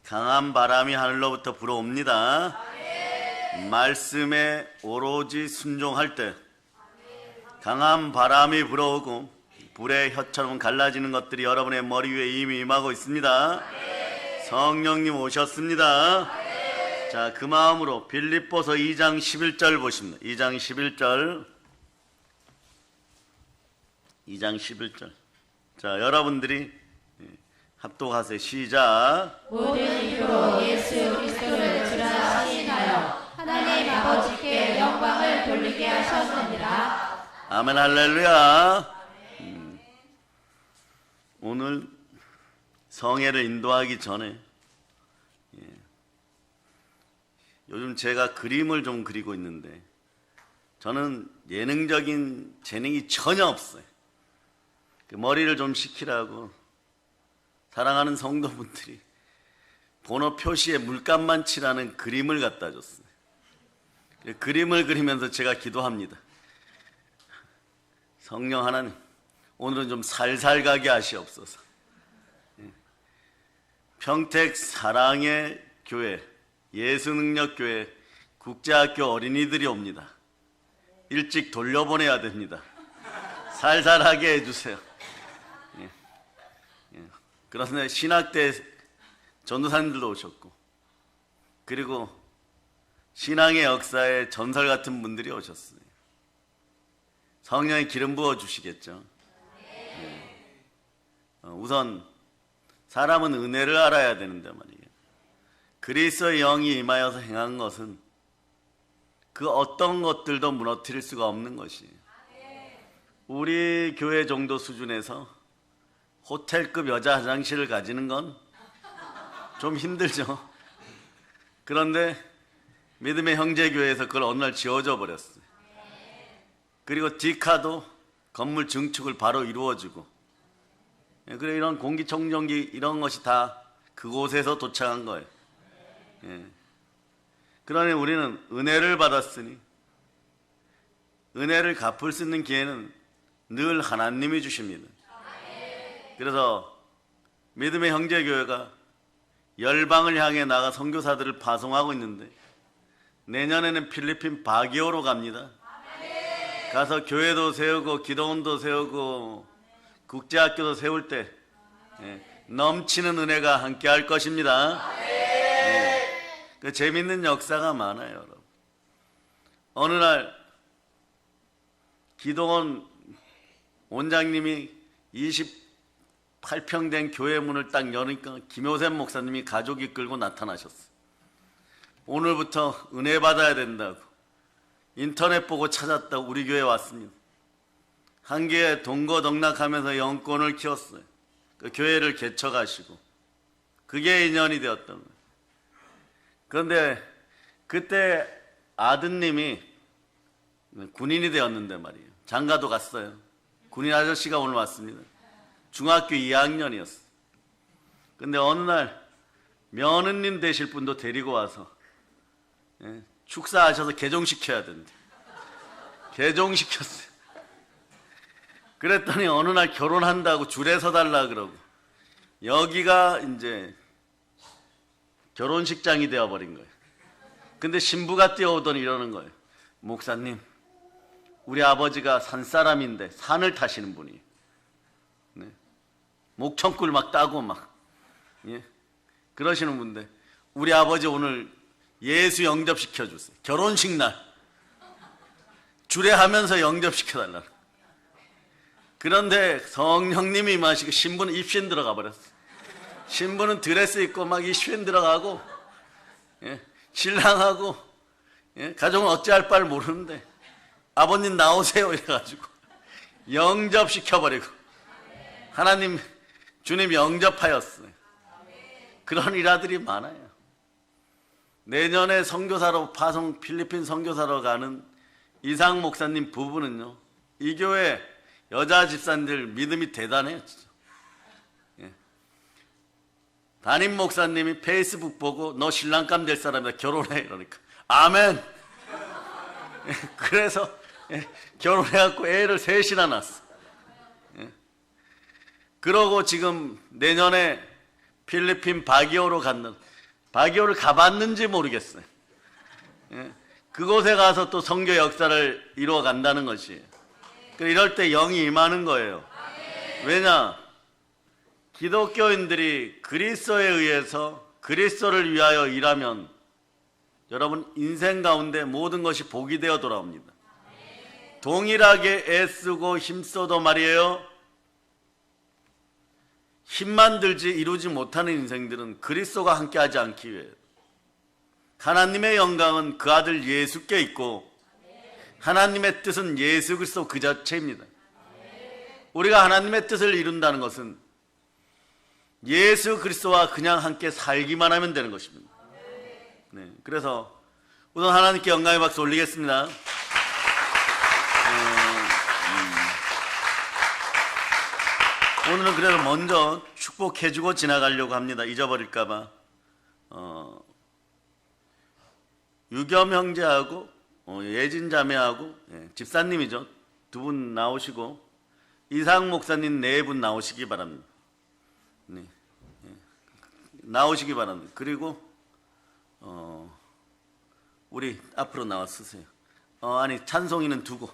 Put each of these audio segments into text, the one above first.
강한 바람이 하늘로부터 불어옵니다. 말씀에 오로지 순종할 때 강한 바람이 불어오고 불의 혀처럼 갈라지는 것들이 여러분의 머리 위에 이미 임하고 있습니다. 성령님 오셨습니다. 자, 그 마음으로 빌립보서 2장 11절 보십니다. 2장 11절. 2장 11절. 자, 여러분들이 합독하세요. 시작. 모든 이유로 예수 그리스도를 주라 시인하여 하나님 아버지께 영광을 돌리게 하셨느니라. 아멘. 할렐루야. 오늘 성회를 인도하기 전에 요즘 제가 그림을 좀 그리고 있는데 저는 예능적인 재능이 전혀 없어요. 머리를 좀 식히라고 사랑하는 성도분들이 번호 표시에 물감만 칠하는 그림을 갖다 줬어요. 그림을 그리면서 제가 기도합니다. 성령 하나님, 오늘은 좀 살살 가게 하시옵소서. 평택 사랑의 교회, 예수능력교회, 국제학교 어린이들이 옵니다. 일찍 돌려보내야 됩니다. 살살하게 해주세요. 그런데 신학대 전도사님들도 오셨고, 그리고 신앙의 역사에 전설 같은 분들이 오셨어요. 성령의 기름 부어 주시겠죠. 우선 사람은 은혜를 알아야 되는데 말이에요. 그리스도의 영이 임하여서 행한 것은 그 어떤 것들도 무너뜨릴 수가 없는 것이에요. 우리 교회 정도 수준에서 호텔급 여자 화장실을 가지는 건 좀 힘들죠. 그런데 믿음의 형제교회에서 그걸 어느 날 지어져 버렸어요. 그리고 디카도 건물 증축을 바로 이루어주고, 그래 이런 공기청정기 이런 것이 다 그곳에서 도착한 거예요. 그러니 우리는 은혜를 받았으니 은혜를 갚을 수 있는 기회는 늘 하나님이 주십니다. 그래서 믿음의 형제교회가 열방을 향해 나가 선교사들을 파송하고 있는데 내년에는 필리핀 바기오로 갑니다. 가서 교회도 세우고 기도원도 세우고 국제학교도 세울 때 넘치는 은혜가 함께 할 것입니다. 그 재밌는 역사가 많아요, 여러분. 어느 날 기도원 원장님이 28평 된 교회 문을 딱 여니까 김효샘 목사님이 가족 이끌고 나타나셨어요. 오늘부터 은혜 받아야 된다고 인터넷 보고 찾았다고 우리 교회에 왔습니다. 한계에 동거동락하면서 영권을 키웠어요. 그 교회를 개척하시고 그게 인연이 되었던 거예요. 그런데 그때 아드님이 군인이 되었는데 말이에요. 장가도 갔어요. 군인 아저씨가 오늘 왔습니다. 중학교 2학년이었어요. 근데 어느 날 며느님 되실 분도 데리고 와서 축사하셔서 개종시켜야 된대. 개종시켰어요. 그랬더니 어느 날 결혼한다고 줄에 서달라 그러고 여기가 이제 결혼식장이 되어버린 거예요. 근데 신부가 뛰어오더니 이러는 거예요. 목사님, 우리 아버지가 산사람인데 산을 타시는 분이에요. 목청꿀 막 따고 막 그러시는 분인데 우리 아버지 오늘 예수 영접시켜주세요. 결혼식 날 주례하면서 영접시켜달라. 그런데 성령님이 임하시고 신부는 입신 들어가 버렸어요. 신부는 드레스 입고 막 입신 들어가고 신랑하고 가족은 어찌할 바를 모르는데 아버님 나오세요 이래가지고 영접시켜버리고 하나님 주님 영접하였어요. 그런 일화들이 많아요. 내년에 선교사로 파송 필리핀 선교사로 가는 이상 목사님 부부는요, 이 교회 여자 집사님들 믿음이 대단해요. 진짜. 담임 목사님이 페이스북 보고 너 신랑감 될 사람이다 결혼해 이러니까 아멘. 그래서 결혼해갖고 애를 셋이나 낳았어. 그러고 지금 내년에 필리핀 바기오로 갔는 바기오를 가봤는지 모르겠어요. 예. 그곳에 가서 또 선교 역사를 이루어 간다는 것이에요. 이럴 때 영이 임하는 거예요. 왜냐? 기독교인들이 그리스도에 의해서 그리스도를 위하여 일하면 여러분 인생 가운데 모든 것이 복이 되어 돌아옵니다. 동일하게 애쓰고 힘써도 말이에요, 힘만 들지 이루지 못하는 인생들은 그리스도가 함께하지 않기 위해 하나님의 영광은 그 아들 예수께 있고 하나님의 뜻은 예수 그리스도 그 자체입니다. 우리가 하나님의 뜻을 이룬다는 것은 예수 그리스도와 그냥 함께 살기만 하면 되는 것입니다. 네, 그래서 우선 하나님께 영광의 박수 올리겠습니다. 오늘은 그래도 먼저 축복해주고 지나가려고 합니다. 잊어버릴까봐. 유겸 형제하고 예진 자매하고 집사님이죠. 두 분 나오시고 이상 목사님 네 분 나오시기 바랍니다. 네, 나오시기 바랍니다. 그리고 우리 앞으로 나와 쓰세요. 아니 찬송이는 두고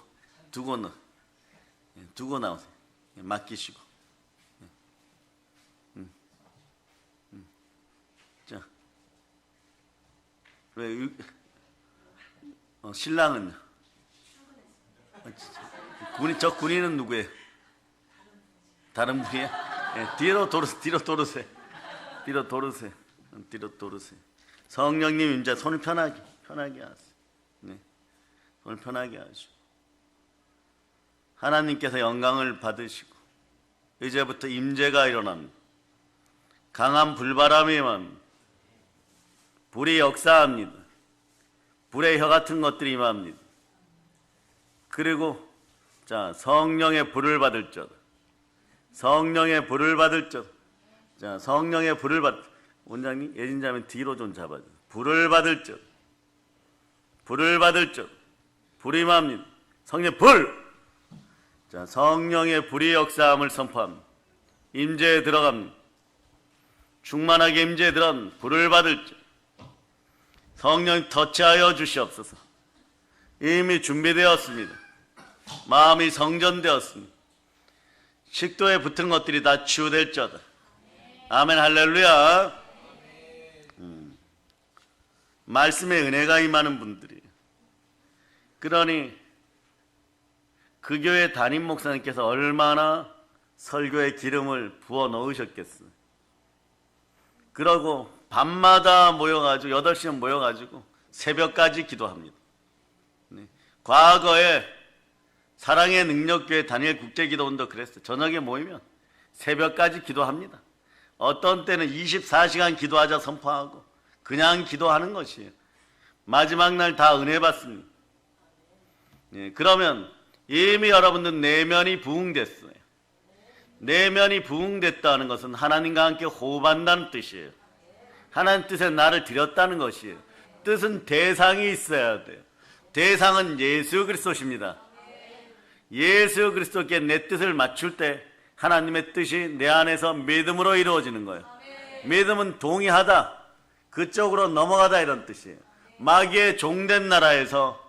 나오세요. 맡기시고. 자, 왜 신랑은요? 저 군인은 누구예요? 다른 분이에요? 뒤로 도르세요. 성령님 이제 손을 편하게 하세요. 네, 손을 편하게 하시고 하나님께서 영광을 받으시고 이제부터 임재가 일어납니다. 강한 불바람이 임합니다. 불이 역사합니다. 불의 혀 같은 것들이 임합니다. 그리고 자, 성령의 불을 받을 자, 성령의 불을 받을 자, 자, 성령의 불을 받. 원장님 예진자면 뒤로 좀 잡아줘. 불을 받을 자, 불을 받을 자, 불이 임합니다. 성령 불. 자, 성령의 불이 역사함을 선포합니다. 임재에 들어갑니다. 충만하게 임재에 들어갑니다. 불을 받을 자, 성령 터치하여 주시옵소서. 이미 준비되었습니다. 마음이 성전되었습니다. 식도에 붙은 것들이 다 치유될 자다. 아멘 할렐루야. 말씀의 은혜가 임하는 분들이에요. 그러니 그 교회 담임 목사님께서 얼마나 설교에 기름을 부어 넣으셨겠어요. 그러고 밤마다 모여가지고 8시에 모여가지고 새벽까지 기도합니다. 네. 과거에 사랑의 능력교회 다니엘 국제기도원도 그랬어요. 저녁에 모이면 새벽까지 기도합니다. 어떤 때는 24시간 기도하자 선포하고 그냥 기도하는 것이에요. 마지막 날 다 은혜 받습니다. 네. 그러면 이미 여러분들 내면이 부흥됐어요. 내면이 부흥됐다는 것은 하나님과 함께 호흡한다는 뜻이에요. 하나님 뜻에 나를 드렸다는 것이에요. 뜻은 대상이 있어야 돼요. 대상은 예수 그리스도십니다. 예수 그리스도께 내 뜻을 맞출 때 하나님의 뜻이 내 안에서 믿음으로 이루어지는 거예요. 믿음은 동의하다, 그쪽으로 넘어가다 이런 뜻이에요. 마귀의 종된 나라에서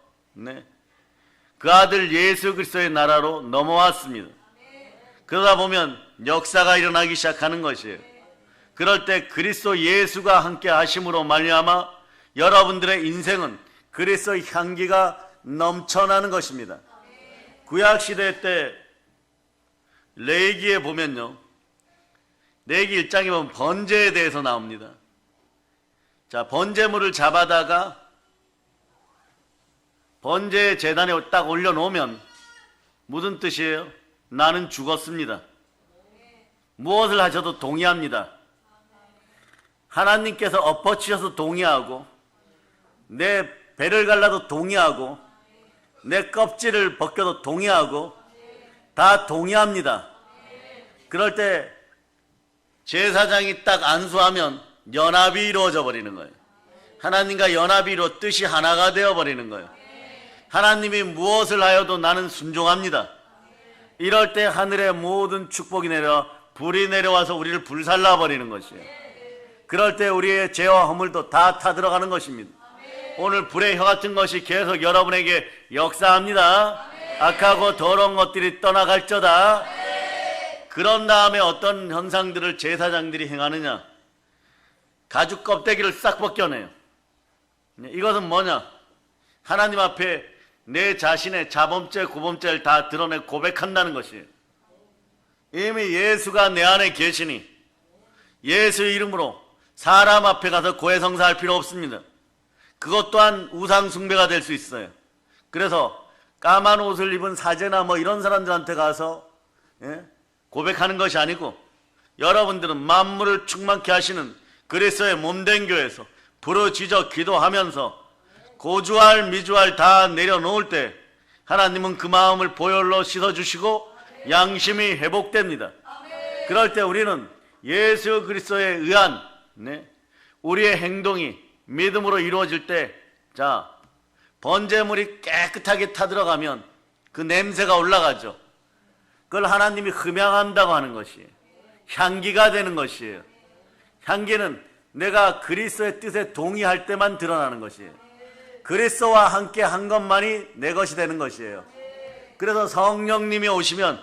그 아들 예수 그리스도의 나라로 넘어왔습니다. 그러다 보면 역사가 일어나기 시작하는 것이에요. 그럴 때 그리스도 예수가 함께 하심으로 말미암아 여러분들의 인생은 그리스도의 향기가 넘쳐나는 것입니다. 구약시대 때 레위기에 보면요, 레위기 1장에 보면 번제에 대해서 나옵니다. 자, 번제물을 잡아다가 번제 제단에 딱 올려놓으면 무슨 뜻이에요? 나는 죽었습니다. 무엇을 하셔도 동의합니다. 하나님께서 엎어치셔서 동의하고, 내 배를 갈라도 동의하고, 내 껍질을 벗겨도 동의하고, 다 동의합니다. 그럴 때 제사장이 딱 안수하면 연합이 이루어져 버리는 거예요. 하나님과 연합이 이루어 뜻이 하나가 되어 버리는 거예요. 하나님이 무엇을 하여도 나는 순종합니다. 이럴 때 하늘의 모든 축복이 내려 불이 내려와서 우리를 불살라 버리는 것이에요. 그럴 때 우리의 죄와 허물도 다 타들어가는 것입니다. 오늘 불의 혀 같은 것이 계속 여러분에게 역사합니다. 악하고 더러운 것들이 떠나갈저다. 그런 다음에 어떤 현상들을 제사장들이 행하느냐? 가죽 껍데기를 싹 벗겨내요. 이것은 뭐냐? 하나님 앞에 내 자신의 자범죄, 고범죄를 다 드러내 고백한다는 것이에요. 이미 예수가 내 안에 계시니 예수 이름으로 사람 앞에 가서 고해성사할 필요 없습니다. 그것 또한 우상 숭배가 될 수 있어요. 그래서 까만 옷을 입은 사제나 뭐 이런 사람들한테 가서 고백하는 것이 아니고, 여러분들은 만물을 충만케 하시는 그리스도의 몸된 교회에서 부르짖어 기도하면서 고주할 미주할 다 내려놓을 때 하나님은 그 마음을 보혈로 씻어주시고 양심이 회복됩니다. 그럴 때 우리는 예수 그리스도에 의한 우리의 행동이 믿음으로 이루어질 때, 자, 번제물이 깨끗하게 타들어가면 그 냄새가 올라가죠. 그걸 하나님이 흠양한다고 하는 것이에요. 향기가 되는 것이에요. 향기는 내가 그리스도의 뜻에 동의할 때만 드러나는 것이에요. 그리스도와 함께 한 것만이 내 것이 되는 것이에요. 그래서 성령님이 오시면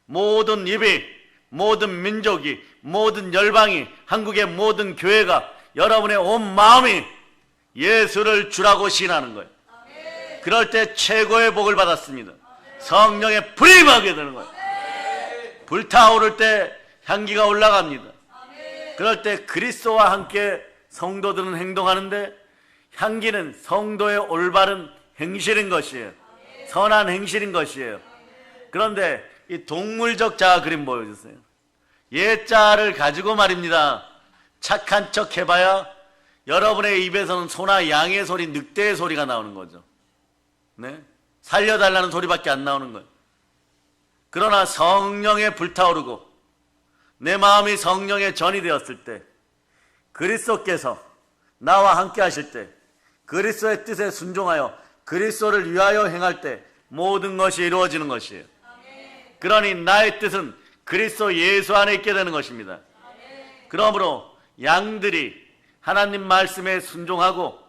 모든 입이, 모든 민족이, 모든 열방이, 한국의 모든 교회가, 여러분의 온 마음이 예수를 주라고 시인하는 거예요. 그럴 때 최고의 복을 받았습니다. 성령의 불이 임하게 되는 거예요. 불타오를 때 향기가 올라갑니다. 그럴 때 그리스도와 함께 성도들은 행동하는데, 향기는 성도의 올바른 행실인 것이에요. 선한 행실인 것이에요. 그런데 이 동물적 자아 그림 보여주세요. 예자를 가지고 말입니다. 착한 척 해봐야 여러분의 입에서는 소나 양의 소리, 늑대의 소리가 나오는 거죠. 네? 살려달라는 소리밖에 안 나오는 거예요. 그러나 성령에 불타오르고 내 마음이 성령에 전이 되었을 때, 그리스도께서 나와 함께 하실 때, 그리스도의 뜻에 순종하여 그리스도를 위하여 행할 때 모든 것이 이루어지는 것이에요. 그러니 나의 뜻은 그리스도 예수 안에 있게 되는 것입니다. 그러므로 양들이 하나님 말씀에 순종하고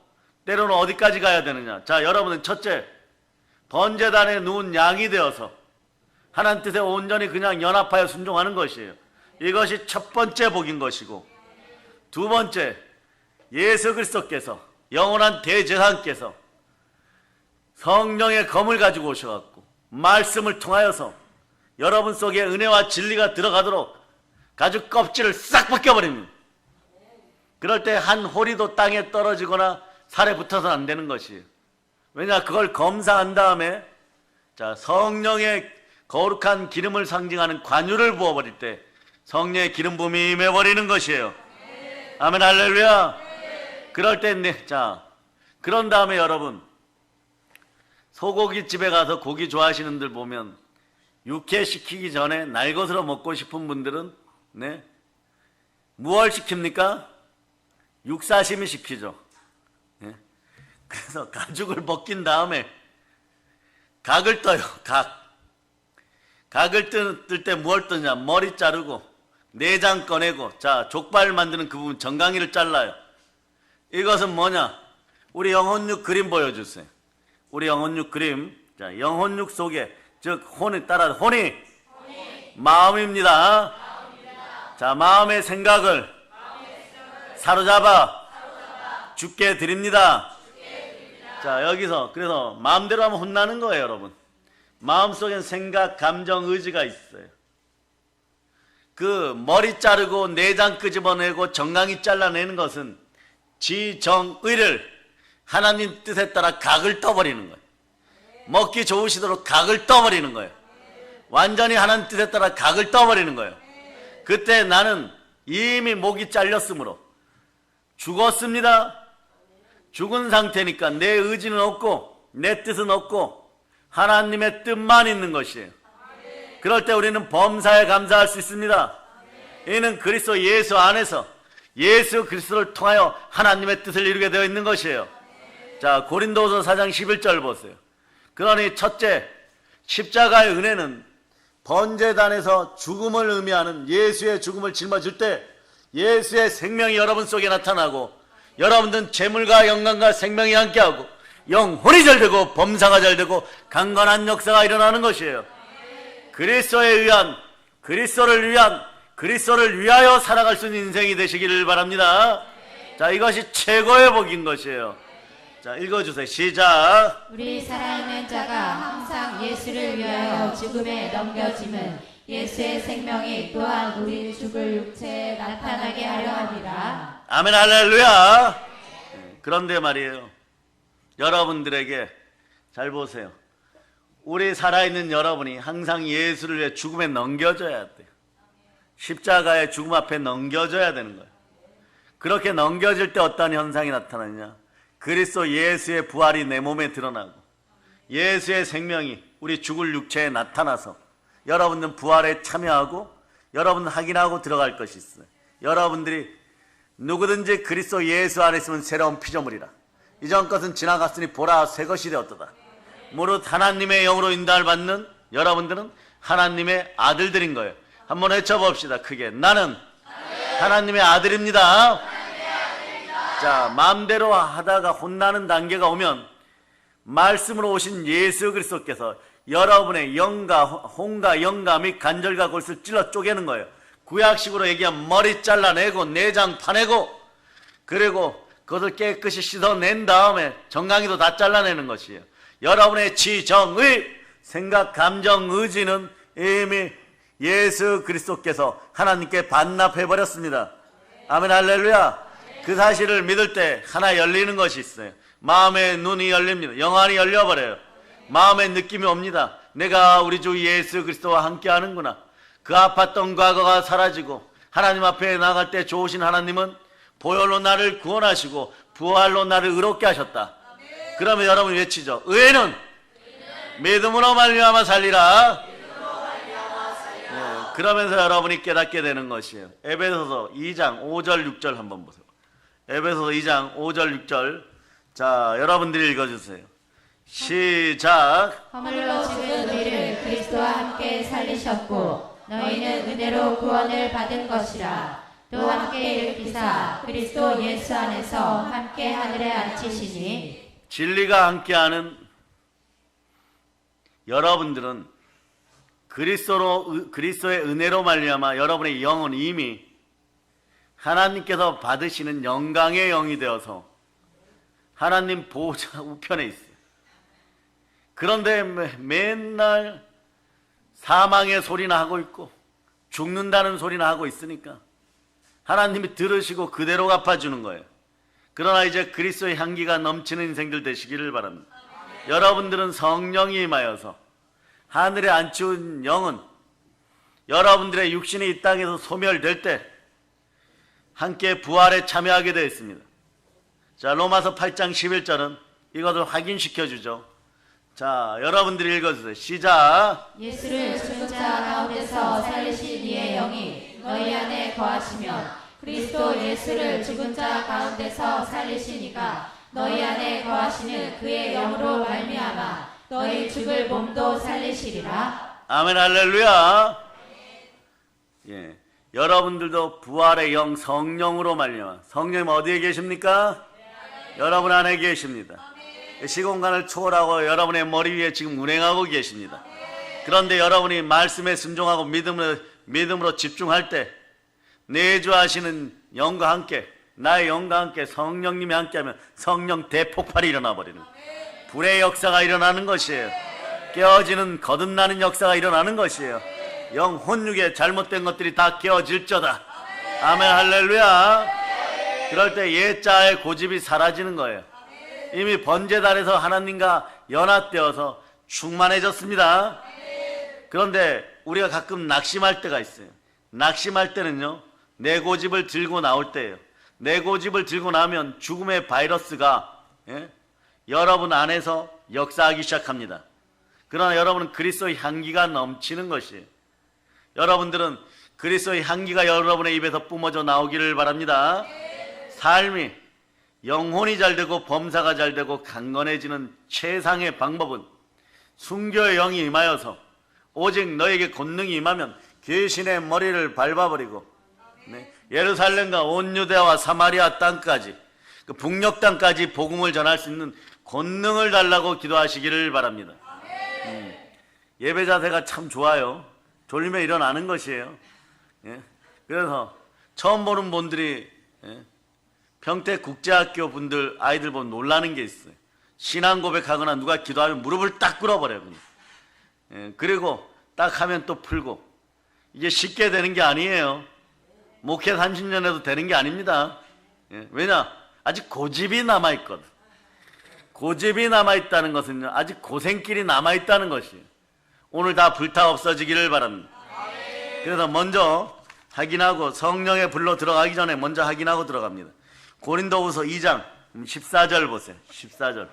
때로는 어디까지 가야 되느냐? 자, 여러분은 첫째, 번제단에 누운 양이 되어서 하나님 뜻에 온전히 그냥 연합하여 순종하는 것이에요. 이것이 첫 번째 복인 것이고, 두 번째, 예수 그리스도께서, 영원한 대제사장께서 성령의 검을 가지고 오셔갖고 말씀을 통하여서 여러분 속에 은혜와 진리가 들어가도록 가죽 껍질을 싹 벗겨버립니다. 그럴 때 한 호리도 땅에 떨어지거나 살에 붙어서는 안 되는 것이에요. 왜냐? 그걸 검사한 다음에, 자, 성령의 거룩한 기름을 상징하는 관유를 부어버릴 때 성령의 기름 부음이 임해버리는 것이에요. 아멘, 할렐루야. 그럴 때, 자, 그런 다음에 여러분, 소고기집에 가서 고기 좋아하시는 분들 보면 육회 시키기 전에 날것으로 먹고 싶은 분들은 무얼 시킵니까? 육사시미 시키죠. 그래서 가죽을 벗긴 다음에 각을 떠요. 각을 뜰 때 무얼 뜨냐? 머리 자르고 내장 꺼내고, 자, 족발 만드는 그 부분 정강이를 잘라요. 이것은 뭐냐? 우리 영혼육 그림 보여주세요. 우리 영혼육 그림. 자, 영혼육 속에, 즉 혼이 따라 혼이 마음입니다. 자, 마음의 생각을 사로잡아 주께 드립니다. 자, 여기서 그래서 마음대로 하면 혼나는 거예요, 여러분. 마음속엔 생각, 감정, 의지가 있어요. 그 머리 자르고 내장 끄집어내고 정강이 잘라내는 것은 지정의를 하나님 뜻에 따라 각을 떠버리는 거예요. 먹기 좋으시도록 각을 떠버리는 거예요. 완전히 하나님 뜻에 따라 각을 떠버리는 거예요. 그때 나는 이미 목이 잘렸으므로 죽었습니다. 죽은 상태니까 내 의지는 없고 내 뜻은 없고 하나님의 뜻만 있는 것이에요. 그럴 때 우리는 범사에 감사할 수 있습니다. 이는 그리스도 예수 안에서 예수 그리스도를 통하여 하나님의 뜻을 이루게 되어 있는 것이에요. 자, 고린도서 4장 11절 보세요. 그러니 첫째, 십자가의 은혜는 번제단에서 죽음을 의미하는 예수의 죽음을 짊어질 때 예수의 생명이 여러분 속에 나타나고 여러분들은 재물과 영광과 생명이 함께하고 영혼이 잘되고 범사가 잘되고 강건한 역사가 일어나는 것이에요. 그리스도에 의한, 그리스도를 위하여 살아갈 수 있는 인생이 되시기를 바랍니다. 자, 이것이 최고의 복인 것이에요. 자, 읽어주세요. 시작. 우리 살아있는 자가 항상 예수를 위하여 죽음에 넘겨짐은 예수의 생명이 또한 우리 죽을 육체에 나타나게 하려 함이라. 아멘, 할렐루야. 그런데 말이에요, 여러분들에게 잘 보세요. 우리 살아있는 여러분이 항상 예수를 위해 죽음에 넘겨져야 돼요. 십자가의 죽음 앞에 넘겨져야 되는 거예요. 그렇게 넘겨질 때 어떤 현상이 나타나냐? 그리스도 예수의 부활이 내 몸에 드러나고 예수의 생명이 우리 죽을 육체에 나타나서 여러분들은 부활에 참여하고 여러분은 확인하고 들어갈 것이 있어요. 여러분들이 누구든지 그리스도 예수 안에 있으면 새로운 피조물이라. 이전 것은 지나갔으니 보라 새 것이 되었도다. 무릇 하나님의 영으로 인도를 받는 여러분들은 하나님의 아들들인 거예요. 한번 외쳐봅시다. 크게. 나는 하나님의 아들입니다. 자, 마음대로 하다가 혼나는 단계가 오면 말씀으로 오신 예수 그리스도께서 여러분의 영과 혼과 영과 및 관절과 골수를 찔러 쪼개는 거예요. 구약식으로 얘기하면 머리 잘라내고 내장 파내고 그리고 그것을 깨끗이 씻어낸 다음에 정강이도 다 잘라내는 것이에요. 여러분의 지정의 생각, 감정, 의지는 이미 예수 그리스도께서 하나님께 반납해버렸습니다. 아멘, 할렐루야. 그 사실을 믿을 때 하나 열리는 것이 있어요. 마음의 눈이 열립니다. 영안이 열려버려요. 마음의 느낌이 옵니다. 내가 우리 주 예수 그리스도와 함께 하는구나. 그 아팠던 과거가 사라지고 하나님 앞에 나갈 때 좋으신 하나님은 보혈로 나를 구원하시고 부활로 나를 의롭게 하셨다. 그러면 여러분 외치죠. 의는 믿음으로 말미암아 살리라. 그러면서 여러분이 깨닫게 되는 것이에요. 에베소서 2장 5절 6절 한번 보세요. 에베소서 2장 5절 6절. 자, 여러분들이 읽어주세요. 시작. 허물로 죽은 우리를 그리스도와 함께 살리셨고 너희는 은혜로 구원을 받은 것이라. 또 함께 일으키사 그리스도 예수 안에서 함께 하늘에 앉히시니. 진리가 함께하는 여러분들은 그리스도의 은혜로 말미암아 여러분의 영은 이미 하나님께서 받으시는 영광의 영이 되어서 하나님 보호자 우편에 있어요. 그런데 맨날 사망의 소리나 하고 있고 죽는다는 소리나 하고 있으니까 하나님이 들으시고 그대로 갚아주는 거예요. 그러나 이제 그리스도의 향기가 넘치는 인생들 되시기를 바랍니다. 여러분들은 성령이 임하여서 하늘에 앉히운 영은 여러분들의 육신이 이 땅에서 소멸될 때 함께 부활에 참여하게 되어 있습니다. 자, 로마서 8장 11절은 이것을 확인시켜주죠. 자, 여러분들이 읽어주세요. 시작. 예수를 죽은 자 가운데서 살리신 이의 영이 너희 안에 거하시면 그리스도 예수를 죽은 자 가운데서 살리신 이가 너희 안에 거하시는 그의 영으로 말미암아 너희 죽을 몸도 살리시리라. 아멘, 할렐루야. 예, 여러분들도 부활의 영 성령으로 말미암아. 성령님 어디에 계십니까? 여러분 안에 계십니다. 시공간을 초월하고 여러분의 머리 위에 지금 운행하고 계십니다. 그런데 여러분이 말씀에 순종하고 믿음으로 집중할 때 내주하시는 영과 함께, 나의 영과 함께 성령님이 함께하면 성령 대폭발이 일어나 버리는 거예요. 불의 역사가 일어나는 것이에요. 깨어지는 거듭나는 역사가 일어나는 것이에요. 영 혼육에 잘못된 것들이 다 깨어질저다. 아멘, 할렐루야. 그럴 때 옛자의 고집이 사라지는 거예요. 이미 번제단에서 하나님과 연합되어서 충만해졌습니다. 그런데 우리가 가끔 낙심할 때가 있어요. 낙심할 때는요, 내 고집을 들고 나올 때예요. 내 고집을 들고 나면 죽음의 바이러스가 여러분 안에서 역사하기 시작합니다. 그러나 여러분은 그리스도의 향기가 넘치는 것이에요. 여러분들은 그리스도의 향기가 여러분의 입에서 뿜어져 나오기를 바랍니다. 삶이 영혼이 잘되고 범사가 잘되고 강건해지는 최상의 방법은 순교의 영이 임하여서 오직 너에게 권능이 임하면 귀신의 머리를 밟아버리고 예루살렘과 온 유대와 사마리아 땅까지, 그 북녘 땅까지 복음을 전할 수 있는 권능을 달라고 기도하시기를 바랍니다. 예배 자세가 참 좋아요. 졸리면 일어나는 것이에요. 예? 그래서 처음 보는 분들이, 예? 평택국제학교 분들 아이들 보면 놀라는 게 있어요. 신앙 고백하거나 누가 기도하면 무릎을 딱 꿇어버려요. 그냥. 예? 그리고 딱 하면 또 풀고. 이게 쉽게 되는 게 아니에요. 목회 30년 해도 되는 게 아닙니다. 예? 왜냐? 아직 고집이 남아있거든. 고집이 남아있다는 것은요, 아직 고생길이 남아있다는 것이에요. 오늘 다 불타 없어지기를 바랍니다. 그래서 먼저 확인하고, 성령의 불로 들어가기 전에 먼저 확인하고 들어갑니다. 고린도후서 2장 14절 보세요. 14절.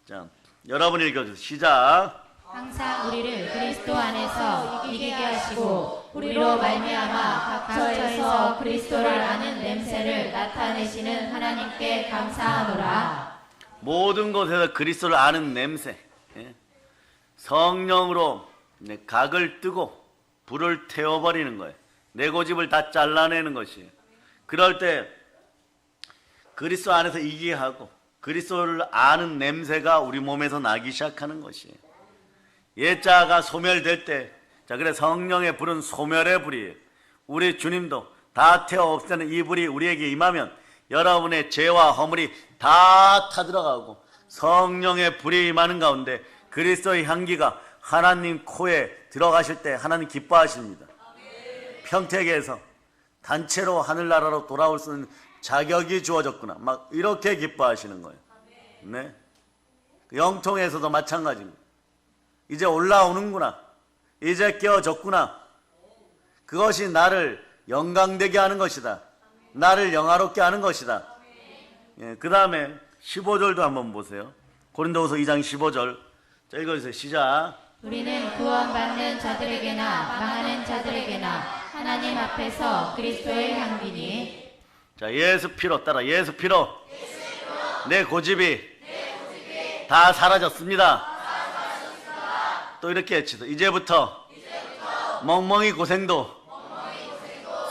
자, 여러분 읽어주세요. 시작. 항상 우리를 그리스도 안에서 이기게 하시고 우리로 말미암아 각처에서 그리스도를 아는 냄새를 나타내시는 하나님께 감사하노라. 모든 곳에서 그리스도를 아는 냄새, 예? 성령으로 각을 뜨고 불을 태워버리는 거예요. 내 고집을 다 잘라내는 것이에요. 그럴 때 그리스도 안에서 이기게 하고 그리스도를 아는 냄새가 우리 몸에서 나기 시작하는 것이에요. 옛자가 소멸될 때, 자, 그래 성령의 불은 소멸의 불이에요. 우리 주님도 다 태워 없애는 이 불이 우리에게 임하면 여러분의 죄와 허물이 다 타들어가고 성령의 불이 임하는 가운데 그리스도의 향기가 하나님 코에 들어가실 때 하나님 기뻐하십니다. 평택에서 단체로 하늘나라로 돌아올 수 있는 자격이 주어졌구나, 막 이렇게 기뻐하시는 거예요. 네. 영통에서도 마찬가지입니다. 이제 올라오는구나, 이제 깨어졌구나. 그것이 나를 영광되게 하는 것이다. 나를 영화롭게 하는 것이다. 예, 그 다음에 15절도 한번 보세요. 고린도후서 2장 15절. 자, 읽어주세요. 시작. 우리는 구원받는 자들에게나 망하는 자들에게나 하나님 앞에서 그리스도의 향기니. 자, 예수 피로 따라. 예수 피로 내 고집이 다 사라졌습니다. 또 이렇게 외치다. 이제부터 멍멍이 고생도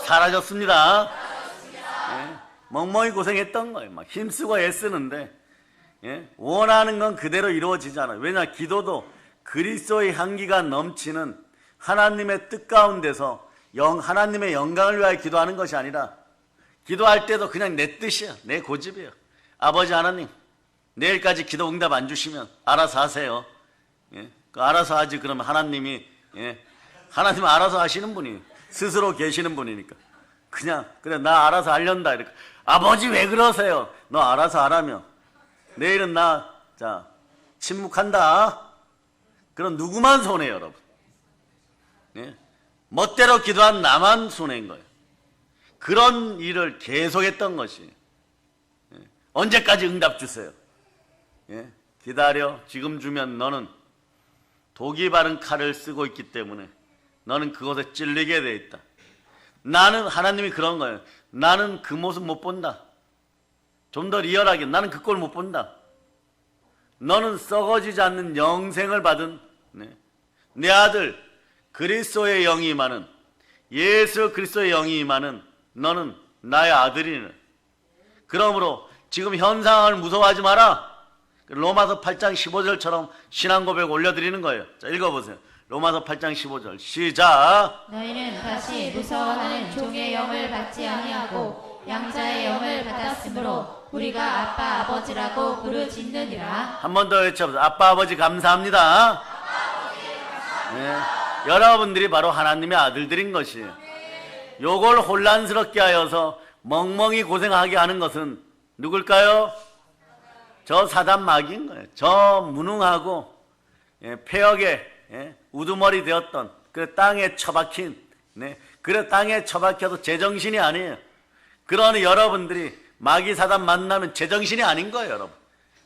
사라졌습니다. 예, 멍멍이 고생했던 거예요. 막 힘쓰고 애쓰는데, 예, 원하는 건 그대로 이루어지지 않아요. 왜냐? 기도도 그리스도의 향기가 넘치는 하나님의 뜻 가운데서 하나님의 영광을 위하여 기도하는 것이 아니라, 기도할 때도 그냥 내 뜻이야, 내 고집이에요. 아버지 하나님, 내일까지 기도 응답 안 주시면 알아서 하세요. 예? 알아서 하지. 그러면 하나님이, 예, 하나님은 알아서 하시는 분이 스스로 계시는 분이니까 그냥 그래 나 알아서 하련다 이렇게. 아버지 왜 그러세요? 너 알아서 하라며. 내일은 나 자 침묵한다. 그럼 누구만 손해요, 여러분? 예? 멋대로 기도한 나만 손해인 거예요. 그런 일을 계속했던 것이. 예? 언제까지 응답 주세요? 예? 기다려. 지금 주면 너는 독이 바른 칼을 쓰고 있기 때문에 너는 그것에 찔리게 돼 있다. 나는, 하나님이 그런 거예요. 나는 그 모습 못 본다. 좀 더 리얼하게 나는 그 꼴 못 본다. 너는 썩어지지 않는 영생을 받은, 내 아들 그리스도의 영이 임하는, 예수 그리스도의 영이 임하는 너는 나의 아들이네. 그러므로 지금 현 상황을 무서워하지 마라. 로마서 8장 15절처럼 신앙 고백 올려드리는 거예요. 자, 읽어보세요. 로마서 8장 15절 시작. 너희는 다시 무서워하는 종의 영을 받지 아니하고 양자의 영을 받았으므로 우리가 아빠 아버지라고 부르짖느니라. 한 번 더 외쳐보세요. 아빠 아버지 감사합니다. 네, 여러분들이 바로 하나님의 아들들인 것이에요. 요걸 혼란스럽게 하여서 멍멍이 고생하게 하는 것은 누굴까요? 저 사단 마귀인 거예요. 저 무능하고, 예, 폐역에, 예, 우두머리 되었던 그 땅에 처박힌, 네, 그래 땅에 처박혀도 제정신이 아니에요. 그러니 여러분들이 마귀 사단 만나면 제정신이 아닌 거예요, 여러분.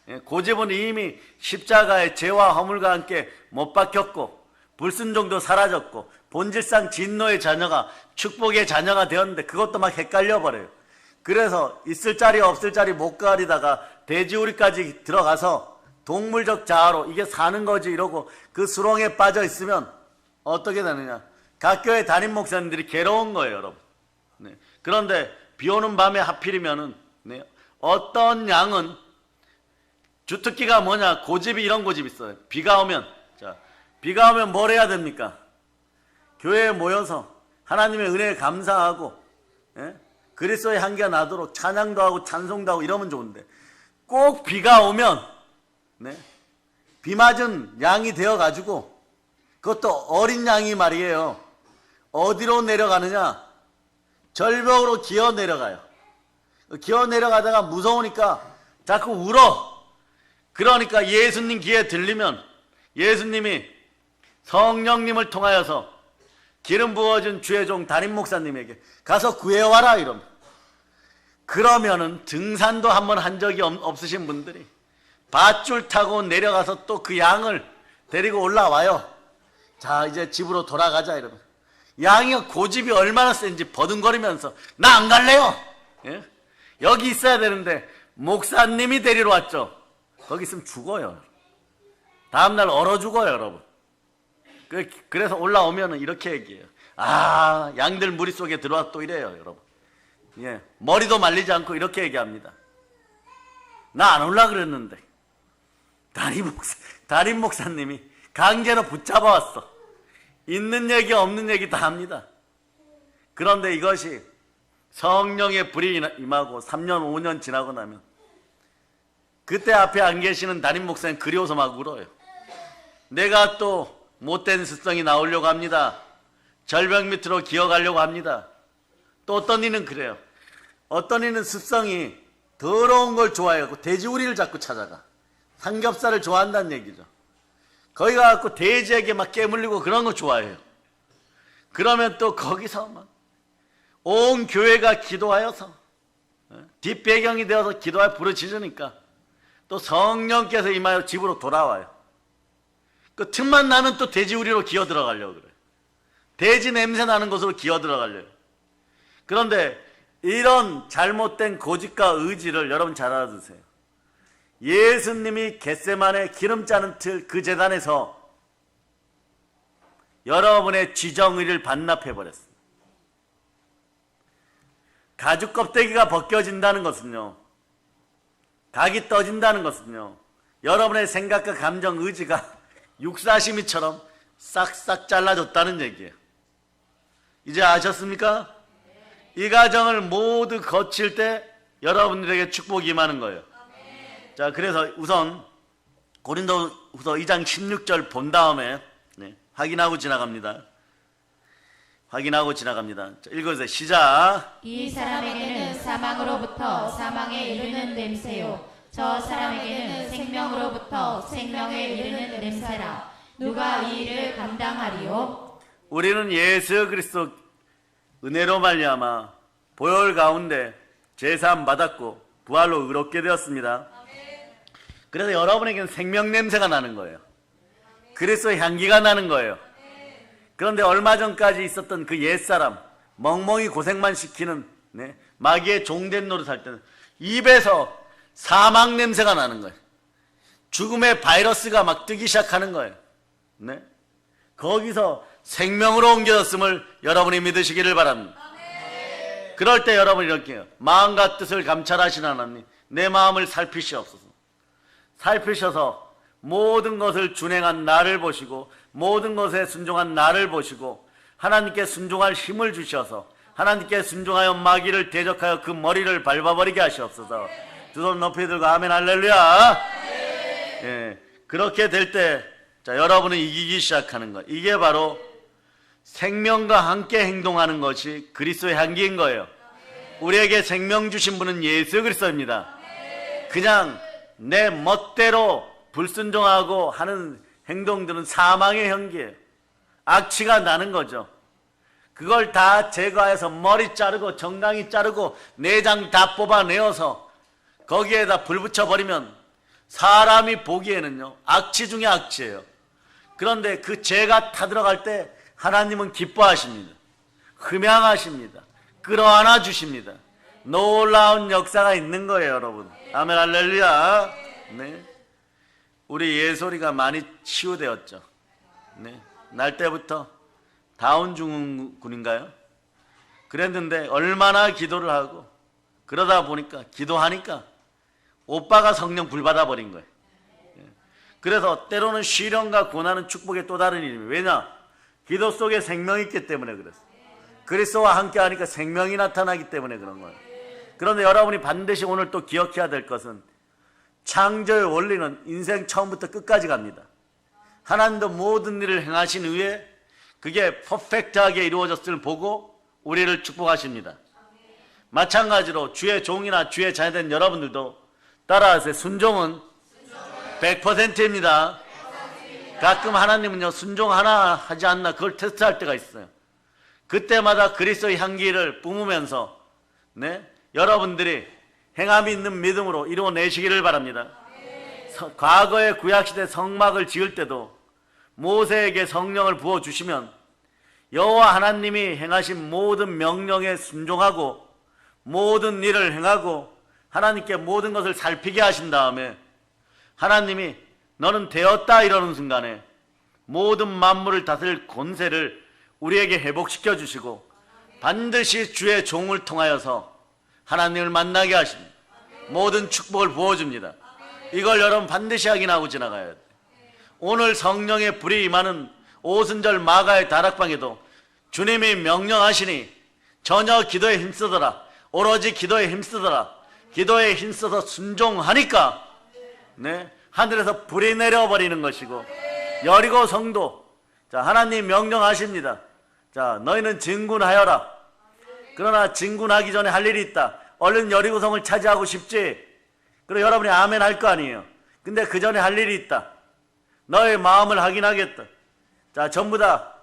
예, 고집은 이미 십자가의 죄와 허물과 함께 못 박혔고 불순종도 사라졌고 본질상 진노의 자녀가 축복의 자녀가 되었는데 그것도 막 헷갈려 버려요. 그래서 있을 자리 없을 자리 못 가리다가 돼지우리까지 들어가서 동물적 자아로 이게 사는 거지 이러고 그 수렁에 빠져 있으면 어떻게 되느냐? 각 교회 담임 목사님들이 괴로운 거예요, 여러분. 네. 그런데 비 오는 밤에 하필이면은 네. 어떤 양은 주특기가 뭐냐? 고집이 이런 고집이 있어요. 비가 오면 뭘 해야 됩니까? 교회에 모여서 하나님의 은혜에 감사하고 예? 그리스도의 향기가 나도록 찬양도 하고 찬송도 하고 이러면 좋은데 꼭 비가 오면 네? 비 맞은 양이 되어가지고 그것도 어린 양이 말이에요. 어디로 내려가느냐? 절벽으로 기어 내려가요. 기어 내려가다가 무서우니까 자꾸 울어. 그러니까 예수님 귀에 들리면 예수님이 성령님을 통하여서 기름 부어준 주의 종 담임 목사님에게 가서 구해와라 이러면, 그러면은 등산도 한번 한 적이 없으신 분들이 밧줄 타고 내려가서 또 그 양을 데리고 올라와요. 자, 이제 집으로 돌아가자 이러면 양이 고집이 얼마나 센지 버둥거리면서 나 안 갈래요. 예? 여기 있어야 되는데 목사님이 데리러 왔죠. 거기 있으면 죽어요. 다음날 얼어 죽어요, 여러분. 그래서 올라오면 이렇게 얘기해요. 아, 양들 무리 속에 들어와 또 이래요, 여러분. 예, 머리도 말리지 않고 이렇게 얘기합니다. 나 안 올라 그랬는데 담임 목사님이 강제로 붙잡아 왔어. 있는 얘기 없는 얘기 다 합니다. 그런데 이것이 성령의 불이 임하고 3년 5년 지나고 나면 그때 앞에 안 계시는 담임 목사님 그리워서 막 울어요. 내가 또 못된 습성이 나오려고 합니다. 절벽 밑으로 기어가려고 합니다. 또 어떤 이는 그래요. 어떤 이는 습성이 더러운 걸 좋아해갖고 돼지우리를 자꾸 찾아가. 삼겹살을 좋아한다는 얘기죠. 거기 가갖고 돼지에게 막 깨물리고 그런 거 좋아해요. 그러면 또 거기서 막 온 교회가 기도하여서 뒷배경이 되어서 기도하여 부르짖으니까 또 성령께서 임하여 집으로 돌아와요. 그 틈만 나면 또 돼지우리로 기어 들어가려고 그래요. 돼지 냄새 나는 곳으로 기어 들어가려고. 그런데 이런 잘못된 고집과 의지를 여러분 잘 알아두세요. 예수님이 겟세마네 기름 짜는 틀 그 제단에서 여러분의 지정의를 반납해버렸습니다. 가죽 껍데기가 벗겨진다는 것은요, 각이 떠진다는 것은요, 여러분의 생각과 감정, 의지가 육사시미처럼 싹싹 잘라졌다는 얘기예요. 이제 아셨습니까? 이 과정을 모두 거칠 때 여러분들에게 축복이 임하는 거예요. 자, 그래서 우선 고린도후서 2장 16절 본 다음에 확인하고 지나갑니다. 자, 읽어주세요. 시작. 이 사람에게는 사망으로부터 사망에 이르는 냄새요, 저 사람에게는 생명으로부터 생명에 이르는 냄새라. 누가 이 일을 감당하리요? 우리는 예수 그리스도 은혜로 말미암아 보혈 가운데 제사함 받았고 부활로 의롭게 되었습니다. 그래서 여러분에게는 생명 냄새가 나는 거예요. 그리스도의 향기가 나는 거예요. 그런데 얼마 전까지 있었던 그 옛사람, 멍멍이 고생만 시키는 마귀의 종된 노릇할 때는 입에서 사망 냄새가 나는 거예요. 죽음의 바이러스가 막 뜨기 시작하는 거예요. 거기서 생명으로 옮겨졌음을 여러분이 믿으시기를 바랍니다. 그럴 때 여러분 이렇게 해요. 마음과 뜻을 감찰하시는 하나님, 내 마음을 살피시옵소서. 살피셔서 모든 것을 준행한 나를 보시고 모든 것에 순종한 나를 보시고 하나님께 순종할 힘을 주셔서 하나님께 순종하여 마귀를 대적하여 그 머리를 밟아버리게 하시옵소서. 두 손 높이 들고 아멘 할렐루야. 예, 그렇게 될 때 여러분은 이기기 시작하는 거예요. 이게 바로 생명과 함께 행동하는 것이 그리스도의 향기인 거예요. 우리에게 생명 주신 분은 예수 그리스도입니다. 그냥 내 멋대로 불순종하고 하는 행동들은 사망의 향기예요. 악취가 나는 거죠. 그걸 다 제거해서 머리 자르고 정강이 자르고 내장 다 뽑아내어서 거기에다 불 붙여버리면 사람이 보기에는요, 악취 중에 악취예요. 그런데 그 죄가 타들어갈 때 하나님은 기뻐하십니다. 흠양하십니다. 끌어안아 주십니다. 놀라운 역사가 있는 거예요, 여러분. 아멘 할렐루야. 네. 우리 예솔이가 많이 치유되었죠. 네. 날 때부터 다운증후군인가요? 그랬는데 얼마나 기도를 하고 그러다 보니까 기도하니까 오빠가 성령 불받아 버린 거예요. 그래서 때로는 시련과 고난은 축복의 또 다른 일입니다. 왜냐? 기도 속에 생명이 있기 때문에 그랬어요. 그리스도와 함께 하니까 생명이 나타나기 때문에 그런 거예요. 그런데 여러분이 반드시 오늘 또 기억해야 될 것은 창조의 원리는 인생 처음부터 끝까지 갑니다. 하나님도 모든 일을 행하신 후에 그게 퍼펙트하게 이루어졌음을 보고 우리를 축복하십니다. 마찬가지로 주의 종이나 주의 자녀된 여러분들도 따라하세요. 순종은 100%입니다. 가끔 하나님은요, 순종 하나 하지 않나 그걸 테스트할 때가 있어요. 그때마다 그리스도의 향기를 뿜으면서 여러분들이 행함이 있는 믿음으로 이루어내시기를 바랍니다. 과거의 구약시대 성막을 지을 때도 모세에게 성령을 부어주시면 여호와 하나님이 행하신 모든 명령에 순종하고 모든 일을 행하고 하나님께 모든 것을 살피게 하신 다음에 하나님이 너는 되었다 이러는 순간에 모든 만물을 다스릴 권세를 우리에게 회복시켜 주시고 반드시 주의 종을 통하여서 하나님을 만나게 하십니다. 모든 축복을 부어줍니다. 이걸 여러분 반드시 확인하고 지나가야 돼요. 오늘 성령의 불이 임하는 오순절 마가의 다락방에도 주님이 명령하시니 전혀 기도에 힘쓰더라. 오로지 기도에 힘쓰더라. 기도에 힘써서 순종하니까 하늘에서 불이 내려버리는 것이고 여리고 성도 자 하나님 명령하십니다. 자 너희는 진군하여라. 그러나 진군하기 전에 할 일이 있다. 얼른 여리고성을 차지하고 싶지. 그럼 여러분이 아멘 할 거 아니에요. 근데 그 전에 할 일이 있다. 너의 마음을 확인하겠다. 자 전부 다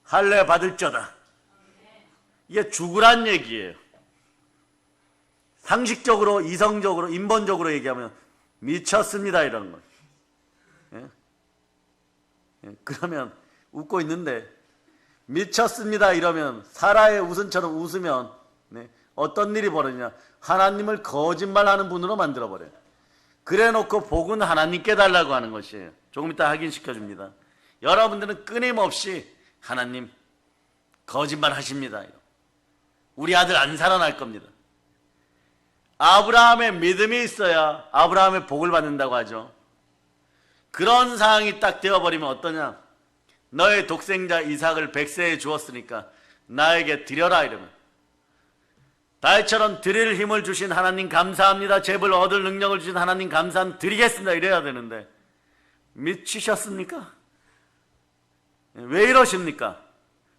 할례 받을 자다. 이게 죽으란 얘기예요. 상식적으로 이성적으로 인본적으로 얘기하면 미쳤습니다 이러는 거예요. 그러면 웃고 있는데 미쳤습니다 이러면 사라의 웃음처럼 웃으면 어떤 일이 벌어지냐. 하나님을 거짓말하는 분으로 만들어버려요. 그래놓고 복은 하나님께 달라고 하는 것이에요. 조금 이따 확인시켜 줍니다. 여러분들은 끊임없이 하나님 거짓말 하십니다. 우리 아들 안 살아날 겁니다. 아브라함의 믿음이 있어야 아브라함의 복을 받는다고 하죠. 그런 상황이 딱 되어버리면 어떠냐. 너의 독생자 이삭을 100세에 주었으니까 나에게 드려라 이러면 다윗처럼 드릴 힘을 주신 하나님 감사합니다. 재물 얻을 능력을 주신 하나님 감사합니다. 드리겠습니다 이래야 되는데 미치셨습니까? 왜 이러십니까?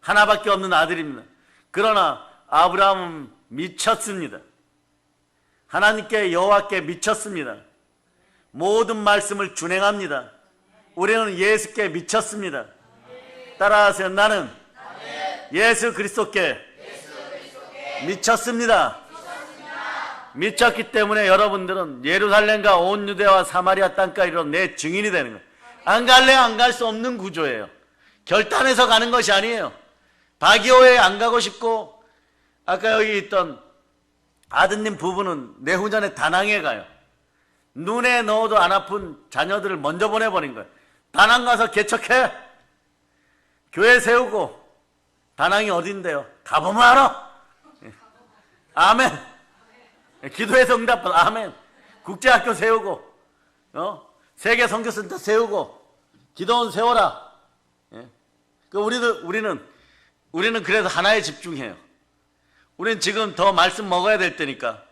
하나밖에 없는 아들입니다. 그러나 아브라함은 미쳤습니다. 하나님께 여호와께 미쳤습니다. 모든 말씀을 준행합니다. 우리는 예수께 미쳤습니다. 따라하세요. 나는 예수 그리스도께 미쳤습니다. 미쳤기 때문에 여러분들은 예루살렘과 온 유대와 사마리아 땅까지 이런 내 증인이 되는 거예요. 안 갈래 안 갈 수 없는 구조예요. 결단해서 가는 것이 아니에요. 바기오에 안 가고 싶고 아까 여기 있던 아드님 부부는 내후년에 다낭에 가요. 눈에 넣어도 안 아픈 자녀들을 먼저 보내버린 거예요. 다낭 가서 개척해. 교회 세우고. 다낭이 어딘데요? 가보면 알아. 아멘. 기도해서 응답받아. 아멘. 국제학교 세우고 세계 선교센터 세우고 기도원 세워라. 우리는 그래서 하나에 집중해요. 우리는 지금 더 말씀 먹어야 될 때니까.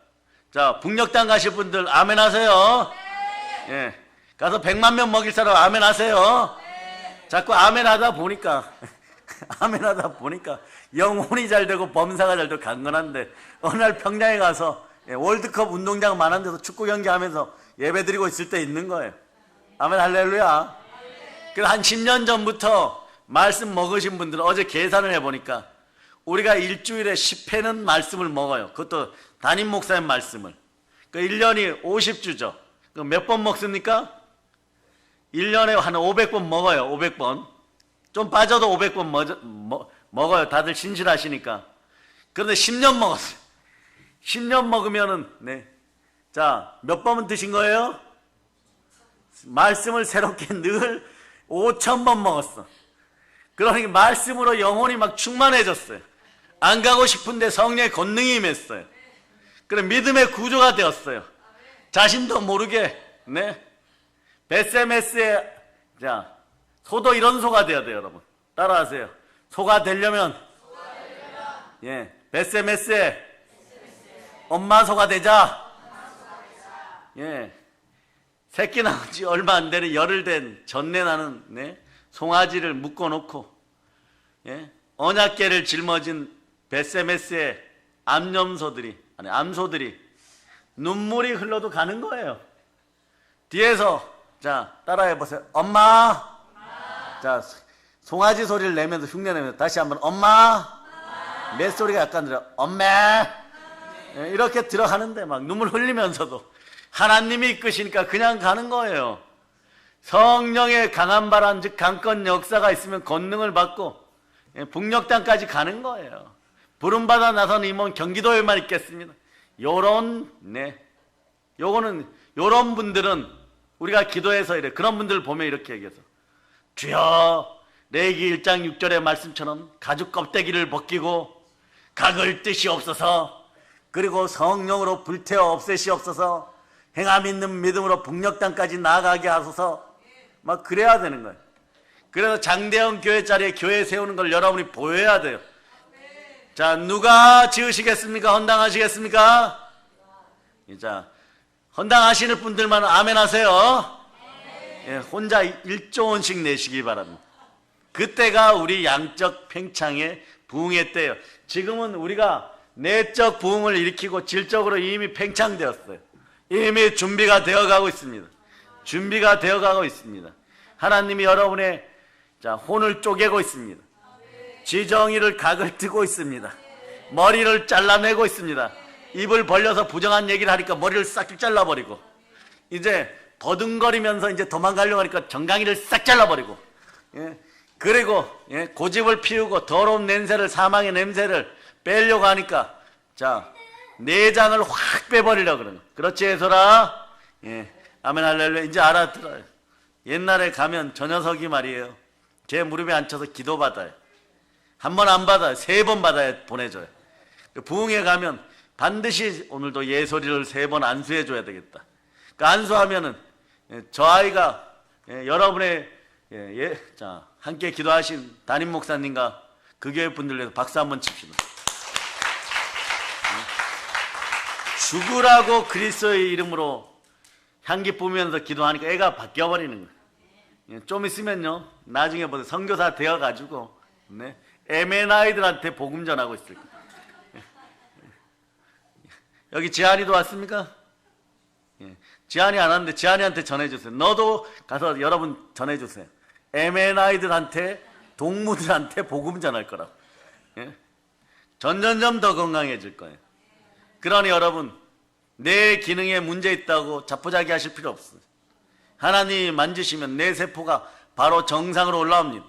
자, 북녘땅 가실 분들 아멘 하세요. 예. 가서 100만 명 먹일 사람 아멘 하세요. 자꾸 아멘 하다 보니까 아멘 하다 보니까 영혼이 잘 되고 범사가 잘 되고 강건한데 어느 날 평양에 가서 월드컵 운동장 많은 데서 축구 경기 하면서 예배 드리고 있을 때 있는 거예요. 아멘 할렐루야. 그래서 한 10년 전부터 말씀 먹으신 분들은 어제 계산을 해보니까 우리가 일주일에 10회는 말씀을 먹어요. 그것도 담임 목사님 말씀을. 그 1년이 50주죠. 그 몇 번 먹습니까? 1년에 한 500번 먹어요. 500번. 좀 빠져도 500번 먹어요. 다들 신실하시니까. 그런데 10년 먹었어요. 10년 먹으면은, 자, 몇 번은 드신 거예요? 말씀을 새롭게 늘 5,000번 먹었어. 그러니까 말씀으로 영혼이 막 충만해졌어요. 안 가고 싶은데 성령의 권능이 임했어요. 그래 믿음의 구조가 되었어요. 자신도 모르게 베세메스의 소도 이런 소가 되어야 돼요. 여러분 따라하세요. 소가 되려면 베세메스의 엄마 소가 되자. 새끼 나온 지 얼마 안 되는 열흘 된 전내 나는 송아지를 묶어놓고 언약궤를 짊어진 베세메스의 암소들이 눈물이 흘러도 가는 거예요. 뒤에서 따라해보세요. 엄마. 송아지 소리를 내면서 흉내내면서 다시 한번 엄마. 맷소리가 약간 들어. 엄마. 이렇게 들어가는데 막 눈물 흘리면서도 하나님이 이끄시니까 그냥 가는 거예요. 성령의 강한 바람 즉 강권 역사가 있으면 권능을 받고 북녘 땅까지 가는 거예요. 부름받아 나선 임원 경기도에만 있겠습니다. 요런 분들은 우리가 기도해서 이래 그런 분들을 보면 이렇게 얘기해서 주여 레위기 1장 6절의 말씀처럼 가죽 껍데기를 벗기고 각을 뜻이옵소서. 그리고 성령으로 불태워 없애시옵소서. 행함 있는 믿음으로 북녘 땅까지 나아가게 하소서. 막 그래야 되는 거예요. 그래서 장대형 교회 자리에 교회 세우는 걸 여러분이 보여야 돼요. 자, 누가 지으시겠습니까? 헌당하시겠습니까? 헌당하시는 분들만 아멘 하세요. 혼자 1조 원씩 내시기 바랍니다. 그때가 우리 양적 팽창의 부흥의 때예요. 지금은 우리가 내적 부흥을 일으키고 질적으로 이미 팽창되었어요. 이미 준비가 되어가고 있습니다. 준비가 되어가고 있습니다. 하나님이 여러분의 혼을 쪼개고 있습니다. 지정의를 각을 뜨고 있습니다. 머리를 잘라내고 있습니다. 입을 벌려서 부정한 얘기를 하니까 머리를 싹 잘라버리고 이제 버둥거리면서 이제 도망가려고 하니까 정강이를 싹 잘라버리고 그리고 고집을 피우고 더러운 냄새를 사망의 냄새를 빼려고 하니까 내장을 확 빼버리려고 그러는 거예요. 그렇지 해서라. 아멘 할렐루야. 이제 알아들어요. 옛날에 가면 저 녀석이 말이에요. 제 무릎에 앉혀서 기도받아요. 한 번 안 받아요. 3번 받아야 보내줘요. 부흥회 가면 반드시 오늘도 예소리를 3번 안수해줘야 되겠다. 안수하면은 저 아이가 여러분의 함께 기도하신 담임 목사님과 그 교회 분들 위해서 박수 한번 칩시다. 죽으라고 그리스도의 이름으로 향기 뿜으면서 기도하니까 애가 바뀌어버리는 거예요. 좀 있으면요 나중에 보세요. 선교사 되어가지고 애맨 아이들한테 복음 전하고 있을 거예요. 여기 지한이도 왔습니까? 지한이 안 왔는데 지한이한테 전해주세요. 너도 가서 여러분 전해주세요. 애맨 아이들한테 동무들한테 복음 전할 거라고. 점점점 더 건강해질 거예요. 그러니 여러분 내 기능에 문제 있다고 자포자기 하실 필요 없어요. 하나님이 만지시면 내 세포가 바로 정상으로 올라옵니다.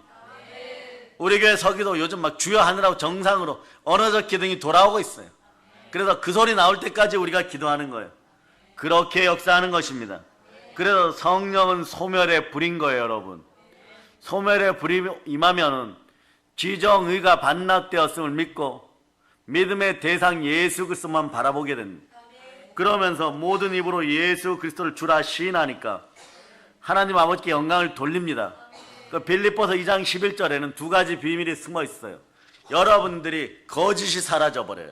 우리 교회 서기도 요즘 막 주여 하느라고 정상으로 언어적 기능이 돌아오고 있어요. 그래서 그 소리 나올 때까지 우리가 기도하는 거예요. 그렇게 역사하는 것입니다. 그래서 성령은 소멸의 불인 거예요. 여러분 소멸의 불이 임하면은 지정의가 반납되었음을 믿고 믿음의 대상 예수 그리스도만 바라보게 됩니다. 그러면서 모든 입으로 예수 그리스도를 주라 시인하니까 하나님 아버지께 영광을 돌립니다. 그 빌립보서 2장 11절에는 2가지 비밀이 숨어 있어요. 여러분들이 거짓이 사라져버려요.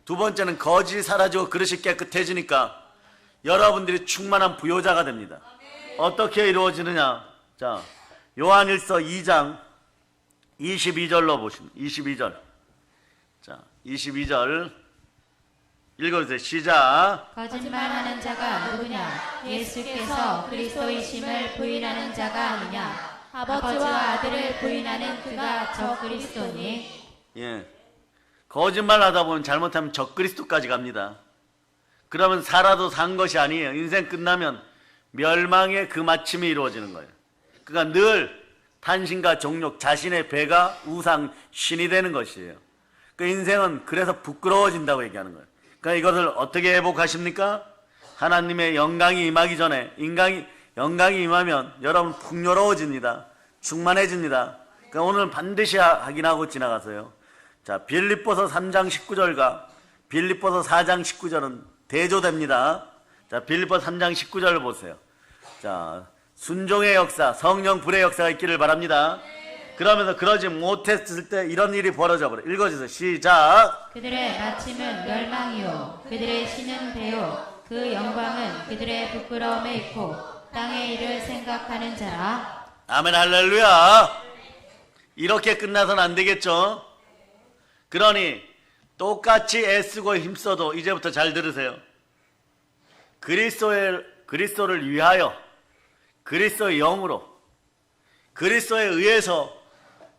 두 번째는 거짓이 사라지고 그릇이 깨끗해지니까 여러분들이 충만한 부요자가 됩니다. 어떻게 이루어지느냐? 요한일서 2장 22절로 보십니다. 22절. 22절 읽어주세요. 시작. 거짓말하는 자가 누구냐? 예수께서 그리스도이심을 부인하는 자가 아니냐? 아버지와 아들을 부인하는 그가 저 그리스도니? 거짓말 하다 보면 잘못하면 적그리스도까지 갑니다. 그러면 살아도 산 것이 아니에요. 인생 끝나면 멸망의 그 마침이 이루어지는 거예요. 그러니까 늘 탄신과 정욕, 자신의 배가 우상, 신이 되는 것이에요. 그 인생은 그래서 부끄러워진다고 얘기하는 거예요. 그러니까 이것을 어떻게 회복하십니까? 하나님의 영광이 임하기 전에 영광이 임하면 여러분 풍요로워집니다. 충만해집니다. 그러니까 오늘 반드시 확인하고 지나가세요. 자, 빌립보서 3장 19절과 빌립보서 4장 19절은 대조됩니다. 자, 빌립보서 3장 19절을 보세요. 자, 순종의 역사, 성령 불의 역사가 있기를 바랍니다. 그러면서 그러지 못했을 때 이런 일이 벌어져 버려. 읽어주세요. 시작. 그들의 마침은 멸망이요 그들의 신은 배요 그 영광은 그들의 부끄러움에 있고 땅의 일을 생각하는 자라. 아멘 할렐루야. 이렇게 끝나서는 안 되겠죠. 그러니 똑같이 애쓰고 힘써도 이제부터 잘 들으세요. 그리스도를 위하여 그리스도의 영으로 그리스도에 의해서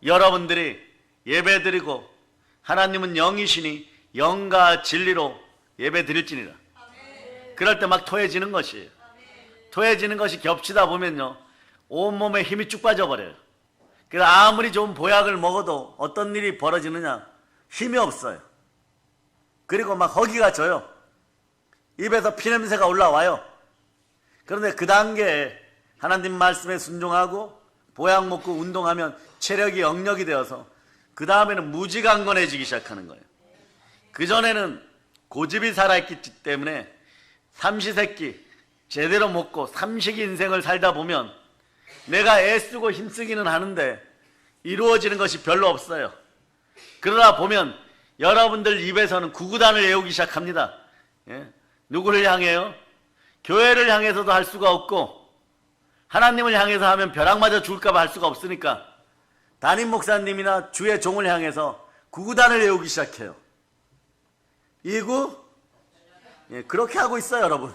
여러분들이 예배드리고 하나님은 영이시니 영과 진리로 예배드릴지니라. 그럴 때 막 토해지는 것이에요. 토해지는 것이 겹치다 보면요 온몸에 힘이 쭉 빠져버려요. 그래서 아무리 좋은 보약을 먹어도 어떤 일이 벌어지느냐 힘이 없어요. 그리고 막 허기가 져요. 입에서 피냄새가 올라와요. 그런데 그 단계에 하나님 말씀에 순종하고 보약 먹고 운동하면 체력이 영력이 되어서 그 다음에는 무지강건해지기 시작하는 거예요. 그전에는 고집이 살아있기 때문에 삼시세끼 제대로 먹고 삼식 인생을 살다 보면 내가 애쓰고 힘쓰기는 하는데 이루어지는 것이 별로 없어요. 그러다 보면 여러분들 입에서는 구구단을 외우기 시작합니다. 예? 누구를 향해요? 교회를 향해서도 할 수가 없고 하나님을 향해서 하면 벼락 맞아 죽을까 봐 할 수가 없으니까 담임 목사님이나 주의 종을 향해서 구구단을 외우기 시작해요. 이구? 예, 그렇게 하고 있어요, 여러분.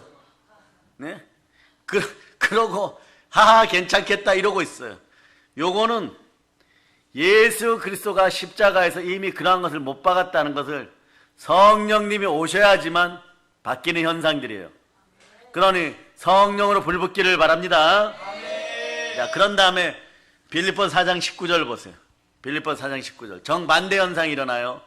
네? 그러고 하하 괜찮겠다 이러고 있어요. 요거는 예수 그리스도가 십자가에서 이미 그러한 것을 못 박았다는 것을 성령님이 오셔야지만 바뀌는 현상들이에요. 그러니 성령으로 불붙기를 바랍니다. 자, 그런 다음에 빌립보서 4장 19절 보세요. 빌립보서 4장 19절 정반대 현상이 일어나요.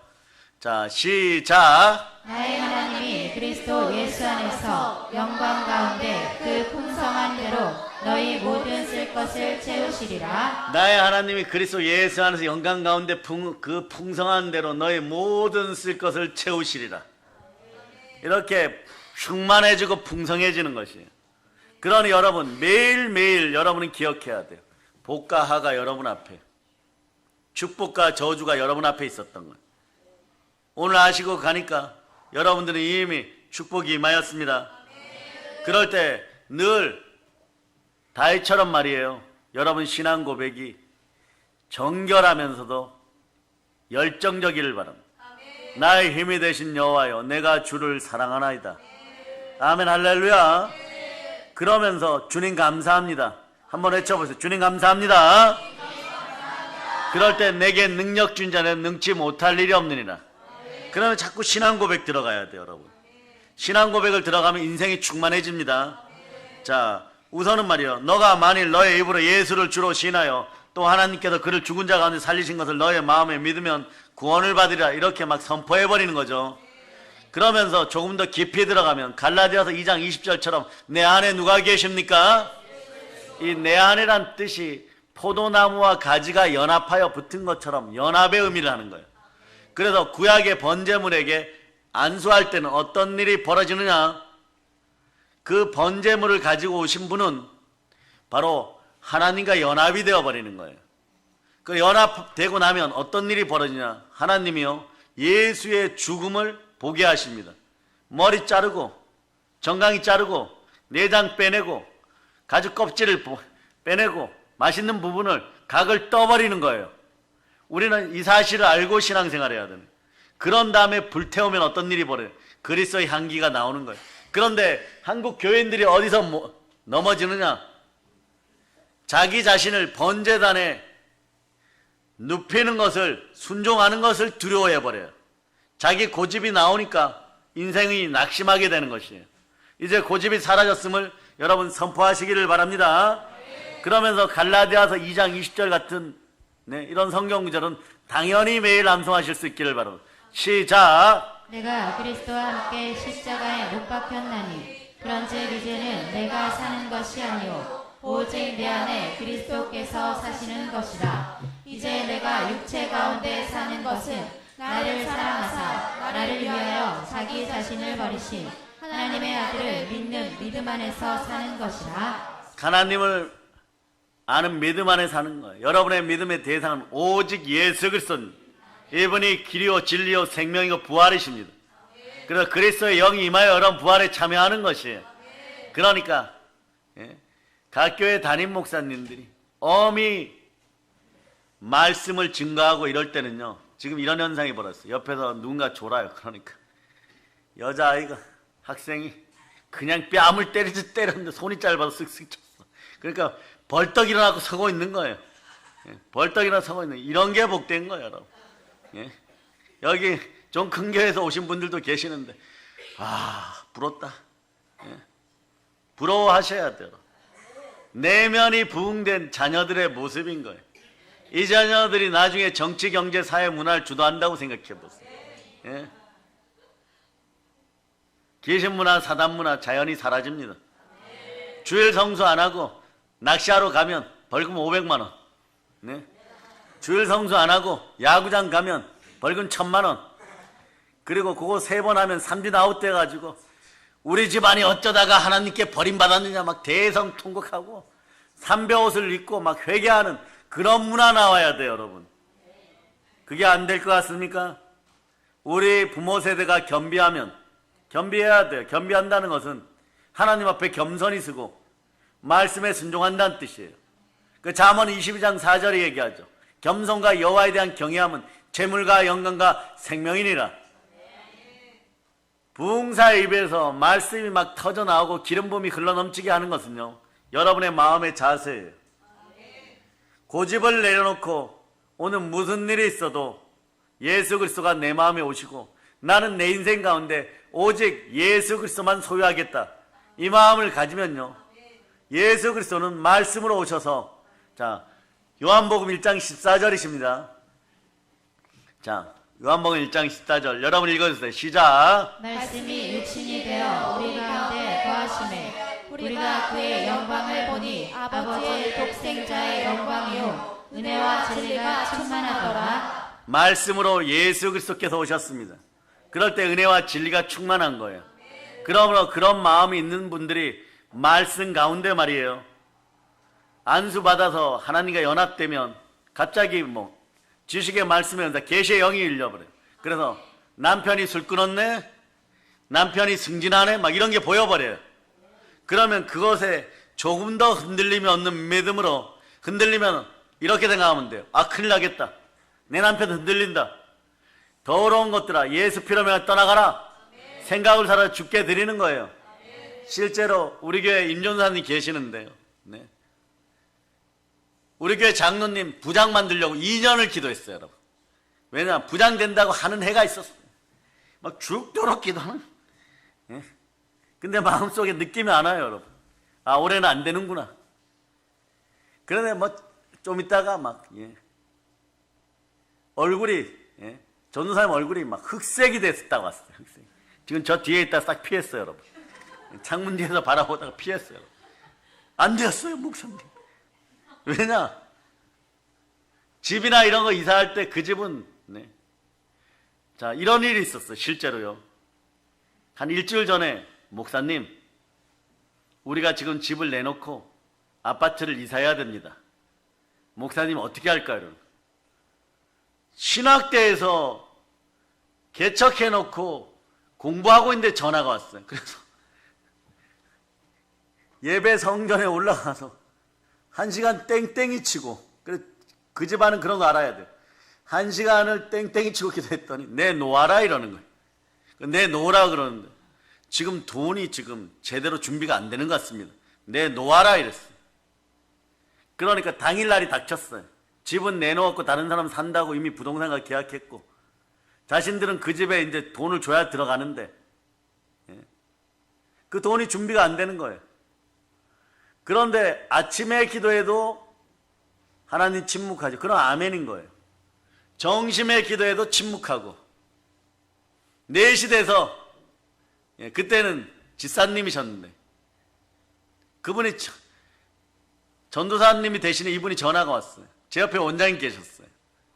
자, 시작. 나의 하나님이 그리스도 예수 안에서 영광 가운데 그 풍성한 대로 너희 모든 쓸 것을 채우시리라. 나의 하나님이 그리스도 예수 안에서 영광 가운데 그 풍성한 대로 너희 모든 쓸 것을 채우시리라. 이렇게 충만해지고 풍성해지는 것이에요. 그러니 여러분 매일매일 여러분은 기억해야 돼요. 복과 하가 여러분 앞에, 축복과 저주가 여러분 앞에 있었던 거예요. 오늘 아시고 가니까 여러분들은 이미 축복이 임하였습니다. 그럴 때 늘 다윗처럼 말이에요. 여러분 신앙 고백이 정결하면서도 열정적이를 바랍니다. 나의 힘이 되신 여호와여 내가 주를 사랑하나이다. 아멘 할렐루야. 그러면서 주님 감사합니다. 한번 외쳐보세요. 주님 감사합니다. 그럴 때 내게 능력 준 자는 능치 못할 일이 없느니라. 그러면 자꾸 신앙 고백 들어가야 돼요, 여러분. 신앙 고백을 들어가면 인생이 충만해집니다. 자, 우선은 말이요. 너가 만일 너의 입으로 예수를 주로 시인하여 또 하나님께서 그를 죽은 자 가운데 살리신 것을 너의 마음에 믿으면 구원을 받으리라. 이렇게 막 선포해버리는 거죠. 그러면서 조금 더 깊이 들어가면 갈라디아서 2장 20절처럼 내 안에 누가 계십니까? 이 내 안에란 뜻이 포도나무와 가지가 연합하여 붙은 것처럼 연합의 의미를 하는 거예요. 그래서 구약의 번제물에게 안수할 때는 어떤 일이 벌어지느냐? 그 번제물을 가지고 오신 분은 바로 하나님과 연합이 되어버리는 거예요. 그 연합되고 나면 어떤 일이 벌어지냐? 하나님이요 예수의 죽음을 보게 하십니다. 머리 자르고 정강이 자르고 내장 빼내고 가죽 껍질을 빼내고 맛있는 부분을 각을 떠버리는 거예요. 우리는 이 사실을 알고 신앙생활해야 되는. 그런 다음에 불태우면 어떤 일이 벌어요? 그리스도의 향기가 나오는 거예요. 그런데 한국 교인들이 어디서 넘어지느냐? 자기 자신을 번제단에 눕히는 것을, 순종하는 것을 두려워해버려요. 자기 고집이 나오니까 인생이 낙심하게 되는 것이에요. 이제 고집이 사라졌음을 여러분 선포하시기를 바랍니다. 그러면서 갈라디아서 2장 20절 같은 이런 성경 구절은 당연히 매일 암송하실 수 있기를 바랍니다. 시작. 내가 그리스도와 함께 십자가에 못 박혔나니 그런즉 이제는 내가 사는 것이 아니요 오직 내 안에 그리스도께서 사시는 것이라. 이제 내가 육체 가운데 사는 것은 나를 사랑하사 나를 위하여 자기 자신을 버리신 하나님의 아들을 믿는 믿음 안에서 사는 것이라. 하나님을 아는 믿음 안에 사는 거예요. 여러분의 믿음의 대상은 오직 예수 그리스도입니다. 이분이 길이요 진리요 생명이고 부활이십니다. 그래서 그리스도의 영이 임하여 여러분 부활에 참여하는 것이에요. 그러니까 각 교회 담임 목사님들이 엄히 말씀을 증거하고 이럴 때는요, 지금 이런 현상이 벌어졌어요. 옆에서 누군가 졸아요. 그러니까 여자아이가 학생이 그냥 뺨을 때리듯 때렸는데 손이 짧아서 쓱쓱 쳤어. 그러니까 벌떡 일어나고 서고 있는 거예요. 벌떡 일어나서 서고 있는, 이런 게 복된 거예요, 여러분. 여기 좀 큰 교회에서 오신 분들도 계시는데, 부럽다. 부러워하셔야 돼요. 내면이 부흥된 자녀들의 모습인 거예요. 이 자녀들이 나중에 정치, 경제, 사회, 문화를 주도한다고 생각해 보세요. 귀신문화, 사단문화 자연히 사라집니다. 주일 성수 안 하고 낚시하러 가면 벌금 500만 원. 주일 성수 안 하고 야구장 가면 벌금 1000만 원. 그리고 그거 3번 하면 삼진 아웃 돼가지고 우리 집안이 어쩌다가 하나님께 버림받았느냐 막 대성통곡하고 삼벼옷을 입고 막 회개하는 그런 문화 나와야 돼요, 여러분. 그게 안 될 것 같습니까? 우리 부모 세대가 겸비해야 돼요. 겸비한다는 것은 하나님 앞에 겸손히 서고 말씀에 순종한다는 뜻이에요. 그 잠언 22장 4절에 얘기하죠. 겸손과 여호와에 대한 경외함은 재물과 영광과 생명이니라. 부흥사의 입에서 말씀이 막 터져나오고 기름붐이 흘러넘치게 하는 것은요, 여러분의 마음의 자세예요. 고집을 내려놓고 오늘 무슨 일이 있어도 예수 그리스도가 내 마음에 오시고 나는 내 인생 가운데 오직 예수 그리스도만 소유하겠다, 이 마음을 가지면요, 예수 그리스도는 말씀으로 오셔서, 자, 요한복음 1장 14절이십니다. 자, 요한복음 1장 14절 여러분 읽어주세요. 시작. 말씀이 육신이 되어 우리 가운데 거하심에 우리가 그의 영광을 보니 아버지의 독생자의 영광이요 은혜와 진리가 충만하더라. 말씀으로 예수 그리스도께서 오셨습니다. 그럴 때 은혜와 진리가 충만한 거예요. 그러므로 그런 마음이 있는 분들이 말씀 가운데 말이에요, 안수 받아서 하나님과 연합되면 갑자기 뭐 지식의 말씀에 온다, 계시의 영이 일려버려요. 그래서 남편이 술 끊었네, 남편이 승진하네, 막 이런 게 보여버려요. 그러면 그것에 조금 더 흔들림이 없는 믿음으로, 흔들리면 이렇게 생각하면 돼요. 큰일 나겠다, 내 남편 흔들린다, 더러운 것들아 예수 피로면 떠나가라, 생각을 살아 죽게 드리는 거예요. 실제로 우리 교회 임전사님 계시는데요, 우리 교회 장로님 부장 만들려고 2년을 기도했어요, 여러분. 왜냐, 부장 된다고 하는 해가 있었어요. 막 죽도록 기도하는. 근데 마음속에 느낌이 안 와요, 여러분. 올해는 안 되는구나. 그런데 뭐 좀 있다가 막 얼굴이, 전도사님 얼굴이 막 흑색이 됐다고 왔어요. 흑색. 지금 저 뒤에 있다 싹 피했어요, 여러분. 창문 뒤에서 바라보다가 피했어요. 안 되었어요, 목사님. 왜냐, 집이나 이런 거 이사할 때 그 집은, 자, 이런 일이 있었어요, 실제로요. 한 일주일 전에, 목사님, 우리가 지금 집을 내놓고 아파트를 이사해야 됩니다. 목사님 어떻게 할까요? 신학대에서 개척해놓고 공부하고 있는데 전화가 왔어요. 그래서 예배 성전에 올라가서 1시간 땡땡이 치고, 그 집안은 그런 거 알아야 돼요. 1시간을 땡땡이 치고 기도했더니 내놓아라 이러는 거예요. 내놓으라 그러는데 지금 돈이 지금 제대로 준비가 안 되는 것 같습니다. 내놓아라 이랬어요. 그러니까 당일날이 닥쳤어요. 집은 내놓았고 다른 사람 산다고 이미 부동산과 계약했고, 자신들은 그 집에 이제 돈을 줘야 들어가는데 그 돈이 준비가 안 되는 거예요. 그런데 아침에 기도해도 하나님 침묵하죠. 그럼 아멘인 거예요. 정심에 기도해도 침묵하고, 4시 돼서, 그때는 집사님이셨는데 그분이 전도사님이 대신에 이분이 전화가 왔어요. 제 옆에 원장님 계셨어요.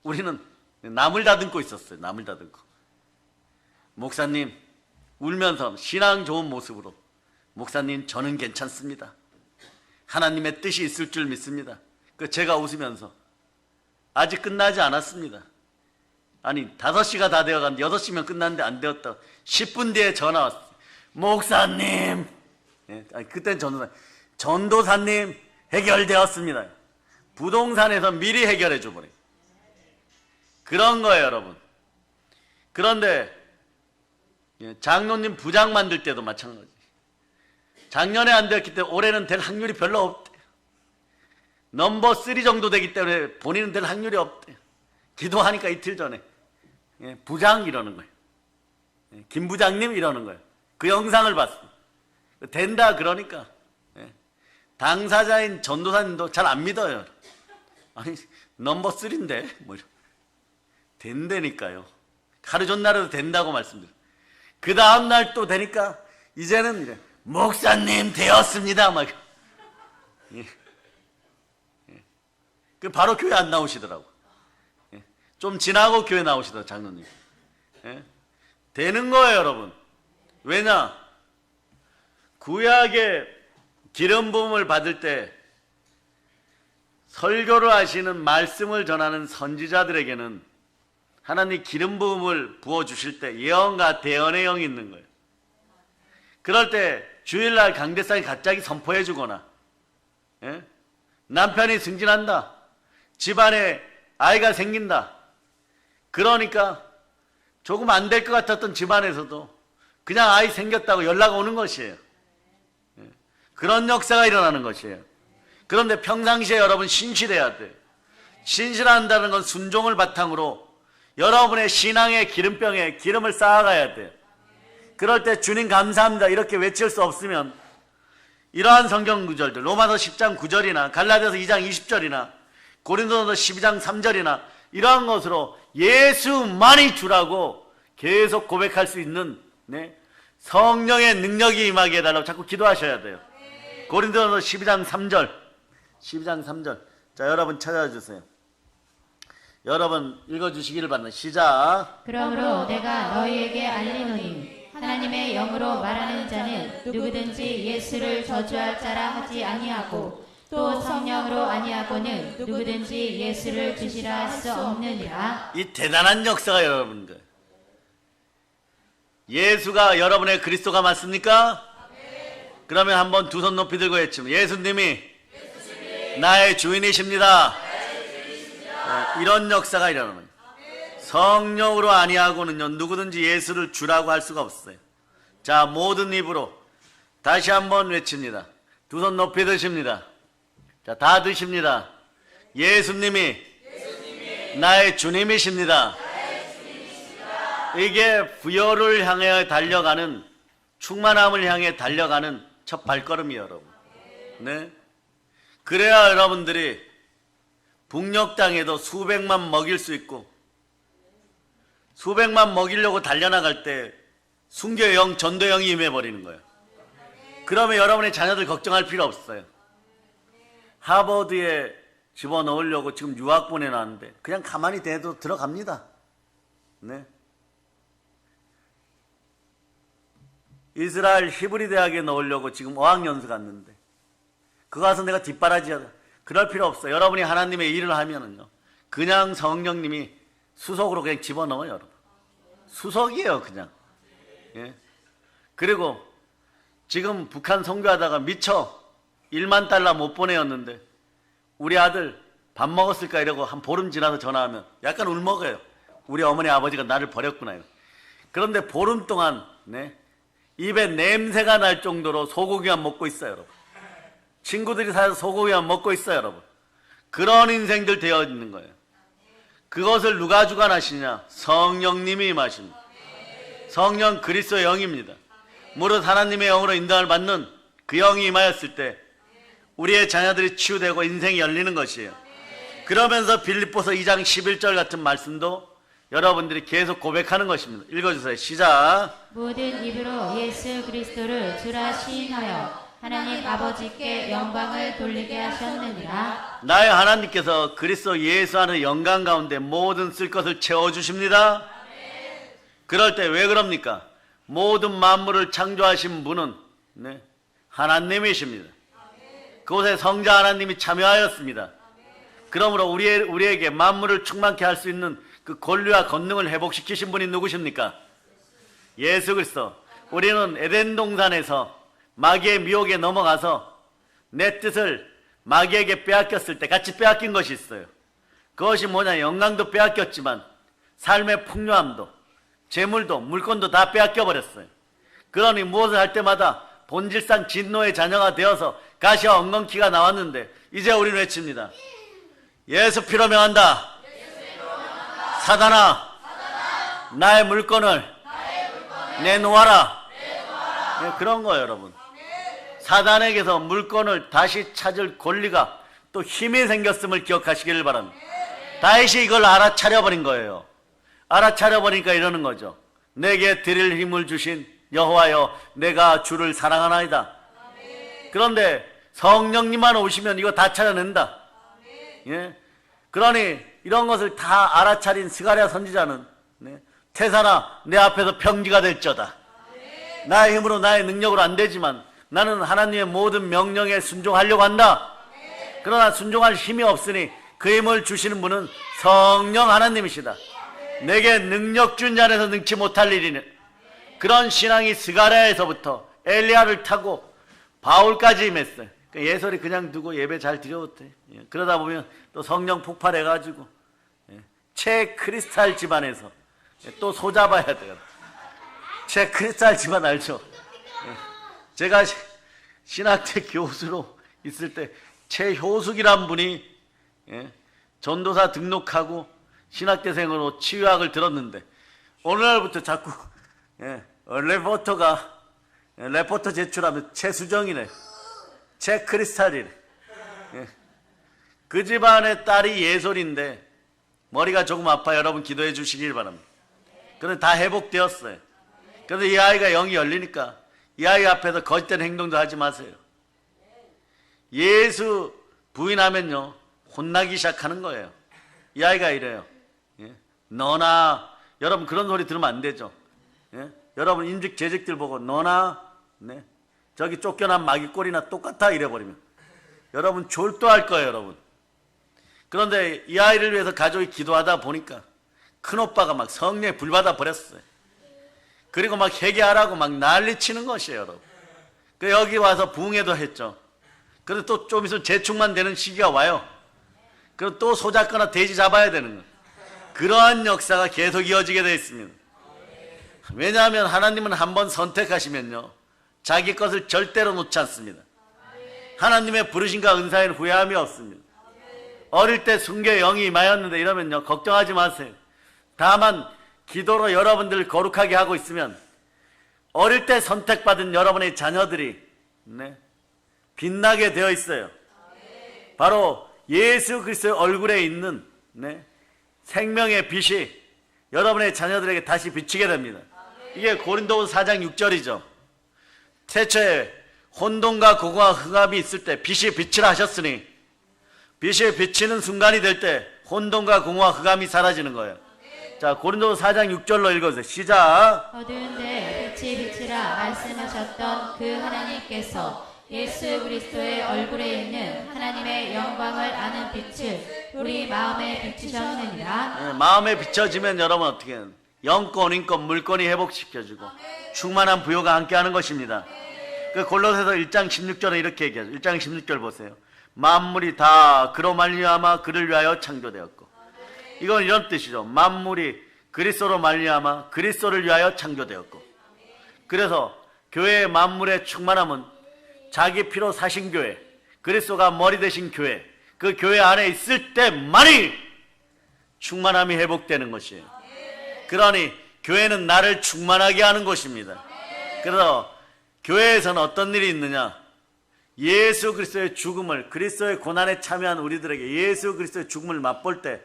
우리는 남을 다듬고 있었어요. 남을 다듬고. 목사님 울면서 신앙 좋은 모습으로, 목사님 저는 괜찮습니다. 하나님의 뜻이 있을 줄 믿습니다. 제가 웃으면서 아직 끝나지 않았습니다. 아니 5시가 다 되어갔는데 6시면 끝났는데 안 되었다. 10분 뒤에 전화 왔어요. 목사님, 그때는 전도사님 해결되었습니다. 부동산에서 미리 해결해 줘버려요. 그런 거예요, 여러분. 그런데 장로님 부장 만들 때도 마찬가지. 작년에 안 되었기 때문에 올해는 될 확률이 별로 없대요. 넘버 3 정도 되기 때문에 본인은 될 확률이 없대요. 기도하니까 이틀 전에 부장 이러는 거예요. 김 부장님 이러는 거예요. 그 영상을 봤습니다. 된다 그러니까 당사자인 전도사님도 잘 안 믿어요. 아니 넘버 3인데 뭐 된다니까요. 하루 전날에도 된다고 말씀드려요. 그 다음날 또 되니까 이제는 이래, 목사님 되었습니다 막. 그 바로 교회 안 나오시더라고. 좀 지나고 교회 나오시더라고 장로님. 되는 거예요 여러분. 왜냐? 구약의 기름 부음을 받을 때 설교를 하시는 말씀을 전하는 선지자들에게는 하나님 기름 부음을 부어주실 때 예언과 대언의 영이 있는 거예요. 그럴 때 주일날 강대상이 갑자기 선포해 주거나 남편이 승진한다, 집안에 아이가 생긴다, 그러니까 조금 안 될 것 같았던 집안에서도 그냥 아이 생겼다고 연락 오는 것이에요. 그런 역사가 일어나는 것이에요. 그런데 평상시에 여러분 신실해야 돼요. 신실한다는 건 순종을 바탕으로 여러분의 신앙의 기름병에 기름을 쌓아가야 돼요. 그럴 때 주님 감사합니다 이렇게 외칠 수 없으면 이러한 성경 구절들, 로마서 10장 9절이나 갈라디아서 2장 20절이나 고린도서 12장 3절이나 이러한 것으로 예수만이 주라고 계속 고백할 수 있는 성령의 능력이 임하게 해달라고 자꾸 기도하셔야 돼요. 고린도서 12장 3절, 12장 3절. 자, 여러분 찾아주세요. 여러분 읽어주시기를 바랍니다. 시작. 그러므로 내가 너희에게 알리노니 하나님의 영으로 말하는 자는 누구든지 예수를 저주할 자라 하지 아니하고 또 성령으로 아니하고는 누구든지 예수를 주시라 할 수 없느니라. 이 대단한 역사가 여러분들. 예수가 여러분의 그리스도가 맞습니까? 그러면 한번 두 손 높이 들고 외치면 예수님이 나의 주인이십니다. 이런 역사가 일어나는 거예요. 성령으로 아니하고는요 누구든지 예수를 주라고 할 수가 없어요. 자, 모든 입으로 다시 한번 외칩니다. 두 손 높이 드십니다. 자, 다 드십니다. 예수님이 나의 주님이십니다. 이게 부여를 향해 달려가는, 충만함을 향해 달려가는 첫 발걸음이에요, 여러분. 네. 그래야 여러분들이 북녘 땅에도 수백만 먹일 수 있고, 수백만 먹이려고 달려나갈 때 순교의 영, 전도의 영이 임해버리는 거예요. 그러면 여러분의 자녀들 걱정할 필요 없어요. 하버드에 집어넣으려고 지금 유학 보내놨는데 그냥 가만히 대도 들어갑니다. 네. 이스라엘 히브리 대학에 넣으려고 지금 어학연수 갔는데 그거 가서 내가 뒷바라지하다. 그럴 필요 없어요. 여러분이 하나님의 일을 하면은요 그냥 성령님이 수석으로 그냥 집어넣어요. 여러분 수석이에요 그냥. 예. 그리고 지금 북한 선교하다가 미처 $10,000,000 못 보내었는데 우리 아들 밥 먹었을까 이러고 한 보름 지나서 전화하면 약간 울먹어요. 우리 어머니 아버지가 나를 버렸구나. 그런데 보름 동안 입에 냄새가 날 정도로 소고기만 먹고 있어요. 여러분 친구들이 사서 소고기만 먹고 있어요. 여러분 그런 인생들 되어 있는 거예요. 그것을 누가 주관하시냐? 성령님이 임하십니다. 성령 그리스도의 영입니다. 무릇 하나님의 영으로 인도를 받는 그 영이 임하였을 때 우리의 자녀들이 치유되고 인생이 열리는 것이에요. 그러면서 빌립보서 2장 11절 같은 말씀도 여러분들이 계속 고백하는 것입니다. 읽어주세요. 시작. 모든 입으로 예수 그리스도를 주라 시인하여 하나님 아버지께 영광을 돌리게 하셨느니라. 나의 하나님께서 그리스도 예수 안의 영광 가운데 모든 쓸 것을 채워주십니다. 그럴 때 왜 그럽니까? 모든 만물을 창조하신 분은 하나님이십니다. 그곳에 성자 하나님이 참여하였습니다. 그러므로 우리에게 만물을 충만케 할 수 있는 그 권리와 권능을 회복시키신 분이 누구십니까? 예수 그리스도. 우리는 에덴 동산에서 마귀의 미혹에 넘어가서 내 뜻을 마귀에게 빼앗겼을 때 같이 빼앗긴 것이 있어요. 그것이 뭐냐? 영광도 빼앗겼지만 삶의 풍요함도, 재물도, 물건도 다 빼앗겨버렸어요. 그러니 무엇을 할 때마다 본질상 진노의 자녀가 되어서 가시와 엉겅퀴가 나왔는데 이제 우리는 외칩니다. 예수 피로 명한다. 사단아, 나의 물건을 내놓아라. 네, 그런 거예요, 여러분. 사단에게서 물건을 다시 찾을 권리가 또 힘이 생겼음을 기억하시기를 바랍니다. 다윗이 이걸 알아차려버린 거예요. 알아차려버리니까 이러는 거죠. 내게 드릴 힘을 주신 여호와여, 내가 주를 사랑하나이다. 그런데 성령님만 오시면 이거 다 찾아낸다. 예? 그러니 이런 것을 다 알아차린 스가랴 선지자는 태산아, 내 앞에서 평지가 될저다. 나의 힘으로 나의 능력으로 안 되지만 나는 하나님의 모든 명령에 순종하려고 한다. 그러나 순종할 힘이 없으니 그 힘을 주시는 분은 성령 하나님이시다. 내게 능력 준 자에서 능치 못할 일이네. 그런 신앙이 스가랴에서부터 엘리야를 타고 바울까지 임했어요. 예설이 그냥 두고 예배 잘 드려도 돼. 그러다 보면 또 성령 폭발해가지고 최 크리스탈 집안에서 또 소잡아야 돼요. 최 크리스탈 집안 알죠? 제가 신학대 교수로 있을 때 최효숙이란 분이 전도사 등록하고 신학대생으로 치유학을 들었는데 오늘날부터 자꾸 레포터 제출하면 최수정이네, 최크리스탈이네. 그 집안의 딸이 예솔인데 머리가 조금 아파. 여러분 기도해 주시길 바랍니다. 그런데 다 회복되었어요. 그런데 이 아이가 영이 열리니까 이 아이 앞에서 거짓된 행동도 하지 마세요. 예수 부인하면요 혼나기 시작하는 거예요. 이 아이가 이래요. 너나, 여러분 그런 소리 들으면 안 되죠. 여러분 임직 재직들 보고 너나 저기 쫓겨난 마귀꼴이나 똑같아 이래버리면 여러분 졸도할 거예요, 여러분. 그런데 이 아이를 위해서 가족이 기도하다 보니까 큰오빠가 막 성령에 불받아 버렸어요. 그리고 막 회개하라고 막 난리치는 것이에요, 여러분. 그 여기 와서 부흥회도 했죠. 그래도 또 좀 있으면 재충만 되는 시기가 와요. 그럼 또 소잡거나 돼지 잡아야 되는 거예요. 그러한 역사가 계속 이어지게 되어 있습니다. 왜냐하면 하나님은 한번 선택하시면요 자기 것을 절대로 놓지 않습니다. 하나님의 부르심과 은사에는 후회함이 없습니다. 어릴 때 순교의 영이 임하였는데 이러면요 걱정하지 마세요. 다만 기도로 여러분들을 거룩하게 하고 있으면 어릴 때 선택받은 여러분의 자녀들이 빛나게 되어 있어요. 바로 예수 그리스도의 얼굴에 있는 생명의 빛이 여러분의 자녀들에게 다시 비치게 됩니다. 이게 고린도후서 4장 6절이죠. 태초에 혼돈과 고고와 흑암이 있을 때 빛이 빛이라 하셨으니 빛이 비치는 순간이 될 때 혼돈과 공허와 흑암이 사라지는 거예요. 자, 고린도서 4장 6절로 읽어주세요. 시작. 어두운데 빛이 빛이라 말씀하셨던 그 하나님께서 예수 그리스도의 얼굴에 있는 하나님의 영광을 아는 빛을 우리 마음에 비추셨느니라. 마음에 비춰지면 여러분 어떻게 해요? 영권, 인권, 물권이 회복시켜주고 충만한 부요가 함께하는 것입니다. 그 골로새서 1장 16절에 이렇게 얘기하죠. 1장 16절 보세요. 만물이 다 그로 말미암아 그를 위하여 창조되었고, 이건 이런 뜻이죠. 만물이 그리스도로 말미암아 그리스도를 위하여 창조되었고, 그래서 교회의 만물의 충만함은 자기 피로 사신 교회, 그리스도가 머리 되신 교회, 그 교회 안에 있을 때만이 충만함이 회복되는 것이에요. 그러니 교회는 나를 충만하게 하는 곳입니다. 그래서 교회에서는 어떤 일이 있느냐? 예수 그리스도의 죽음을, 그리스도의 고난에 참여한 우리들에게 예수 그리스도의 죽음을 맛볼 때,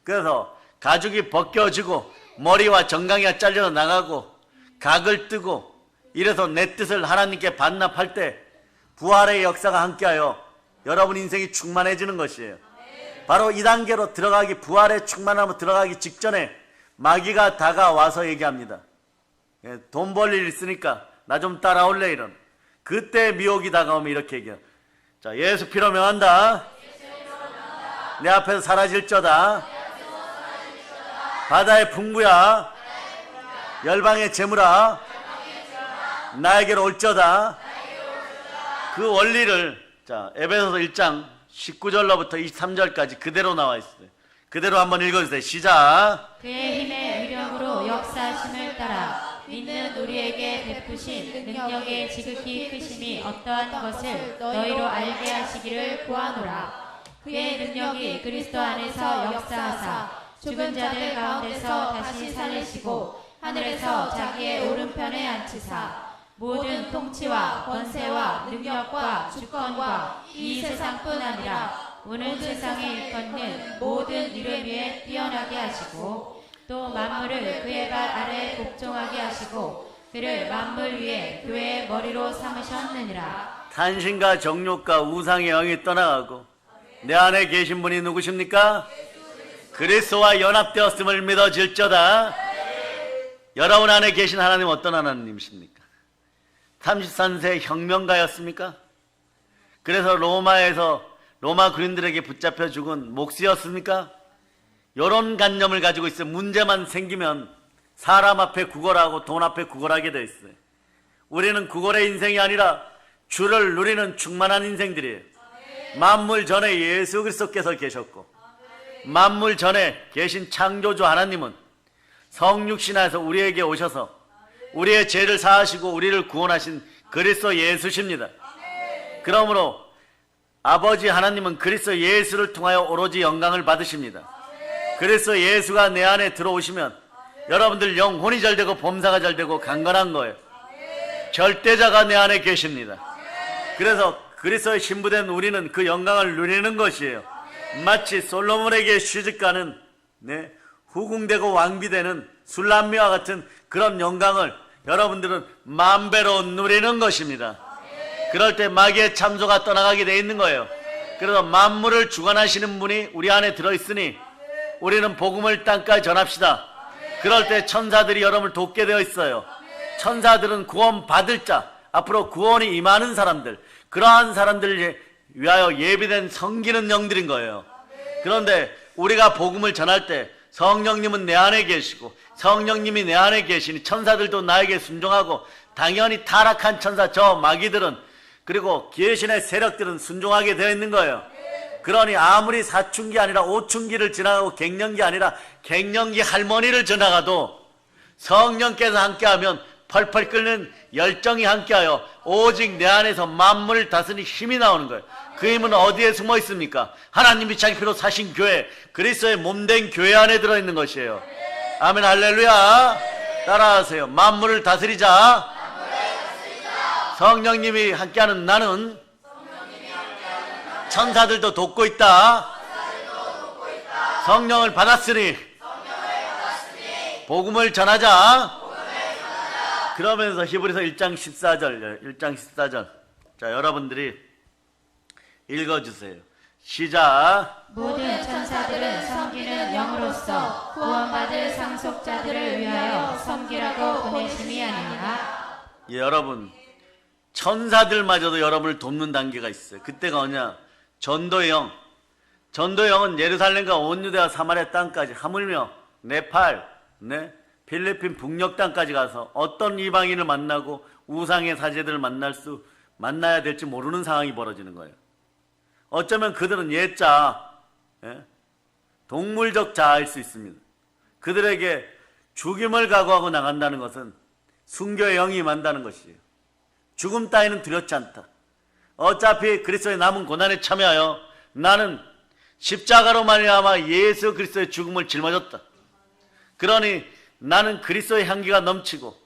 그래서 가죽이 벗겨지고 머리와 정강이가 잘려 나가고 각을 뜨고 이래서 내 뜻을 하나님께 반납할 때 부활의 역사가 함께하여 여러분 인생이 충만해지는 것이에요. 바로 이 단계로 부활의 충만함으로 들어가기 직전에 마귀가 다가와서 얘기합니다. 돈 벌 일 있으니까 나 좀 따라올래 이런. 그때 미혹이 다가오면 이렇게 얘기해요. 자, 예수 피로 명한다. 내 앞에서 사라질저다. 바다의 풍부야. 열방의 재물아. 나에게로 올저다. 그 원리를 자, 에베소서 1장 19절로부터 23절까지 그대로 나와 있어요. 그대로 한번 읽어주세요. 시작. 그의 힘의 위력으로 역사하심을 따라 믿는 우리에게 베푸신 능력의 지극히 크심이 어떠한 것을 너희로 알게 하시기를 구하노라. 그의 능력이 그리스도 안에서 역사하사 죽은 자들 가운데서 다시 살리시고 하늘에서 자기의 오른편에 앉히사 모든 통치와 권세와 능력과 주권과 이 세상뿐 아니라 오는 세상에 일컫는 모든 이름 위에 뛰어나게 하시고 또 만물을 그의 발 아래에 복종하게 하시고 그를 만물 위에 교회의 머리로 삼으셨느니라. 탄신과 정욕과 우상의 영이 떠나가고 내 안에 계신 분이 누구십니까? 그리스도와 연합되었음을 믿어질저다. 여러분 안에 계신 하나님 어떤 하나님이십니까? 33세 혁명가였습니까? 그래서 로마 군인들에게 붙잡혀 죽은 목수였습니까? 이런 관념을 가지고 있어요. 문제만 생기면 사람 앞에 구걸하고 돈 앞에 구걸하게 돼 있어요. 우리는 구걸의 인생이 아니라 주를 누리는 충만한 인생들이에요. 만물 전에 예수 그리스도께서 계셨고 만물 전에 계신 창조주 하나님은 성육신하에서 우리에게 오셔서 우리의 죄를 사하시고 우리를 구원하신 그리스도 예수십니다. 그러므로 아버지 하나님은 그리스도 예수를 통하여 오로지 영광을 받으십니다. 그리스도 예수가 내 안에 들어오시면 여러분들 영혼이 잘되고 범사가 잘되고 강건한 거예요. 절대자가 내 안에 계십니다. 그래서 그리스도의 신부된 우리는 그 영광을 누리는 것이에요. 마치 솔로몬에게 시집가는 후궁되고 왕비되는 술람미와 같은 그런 영광을 여러분들은 만배로 누리는 것입니다. 그럴 때 마귀의 참소가 떠나가게 돼 있는 거예요. 그래서 만물을 주관하시는 분이 우리 안에 들어있으니 우리는 복음을 땅까지 전합시다. 그럴 때 천사들이 여러분을 돕게 되어 있어요. 천사들은 구원 받을 자, 앞으로 구원이 임하는 사람들, 그러한 사람들을 위하여 예비된 섬기는 영들인 거예요. 그런데 우리가 복음을 전할 때 성령님은 내 안에 계시고 성령님이 내 안에 계시니 천사들도 나에게 순종하고 당연히 타락한 천사 저 마귀들은 그리고 귀신의 세력들은 순종하게 되어 있는 거예요. 그러니 아무리 사춘기 아니라 오춘기를 지나가고 갱년기 아니라 갱년기 할머니를 지나가도 성령께서 함께하면 펄펄 끓는 열정이 함께하여 오직 내 안에서 만물을 다스리는 힘이 나오는 거예요. 그 힘은 어디에 숨어 있습니까? 하나님이 자기 피로 사신 교회, 그리스도의 몸된 교회 안에 들어있는 것이에요. 아멘 할렐루야. 따라하세요. 만물을 다스리자. 성령님이 함께하는 나는 천사들도 돕고 있다. 성령을 받았으니 복음을 전하자. 그러면서 히브리서 1장 14절 자 여러분들이 읽어주세요. 시작. 모든 천사들은 섬기는 영으로서 구원받을 상속자들을 위하여 섬기라고 보내심이 아니냐. 예, 여러분 천사들마저도 여러분을 돕는 단계가 있어요. 그때가 뭐냐? 전도의 영. 전도의 영은 예루살렘과 온 유대와 사마리아 땅까지 하물며 네팔, 필리핀 북녘 땅까지 가서 어떤 이방인을 만나고 우상의 사제들을 만나야 될지 모르는 상황이 벌어지는 거예요. 어쩌면 그들은 옛자, 동물적 자아일 수 있습니다. 그들에게 죽임을 각오하고 나간다는 것은 순교의 영이 임한다는 것이에요. 죽음 따위는 두렵지 않다. 어차피 그리스도의 남은 고난에 참여하여 나는 십자가로 말미암아 예수 그리스도의 죽음을 짊어졌다. 그러니 나는 그리스도의 향기가 넘치고